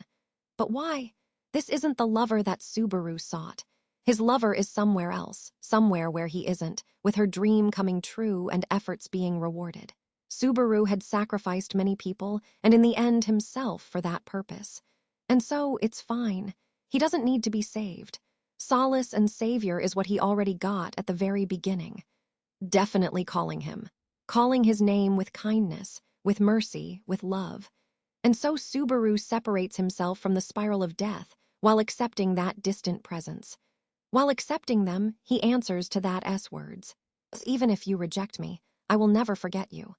Speaker 1: But why? This isn't the lover that Subaru sought. His lover is somewhere else, somewhere where he isn't, with her dream coming true and efforts being rewarded. Subaru had sacrificed many people, and in the end himself, for that purpose. And so, it's fine. He doesn't need to be saved. Solace and savior is what he already got at the very beginning. Definitely calling his name with kindness, with mercy, with love. And so Subaru separates himself from the spiral of death while accepting that distant presence. While accepting them, he answers to that S words. Even if you reject me, I will never forget you.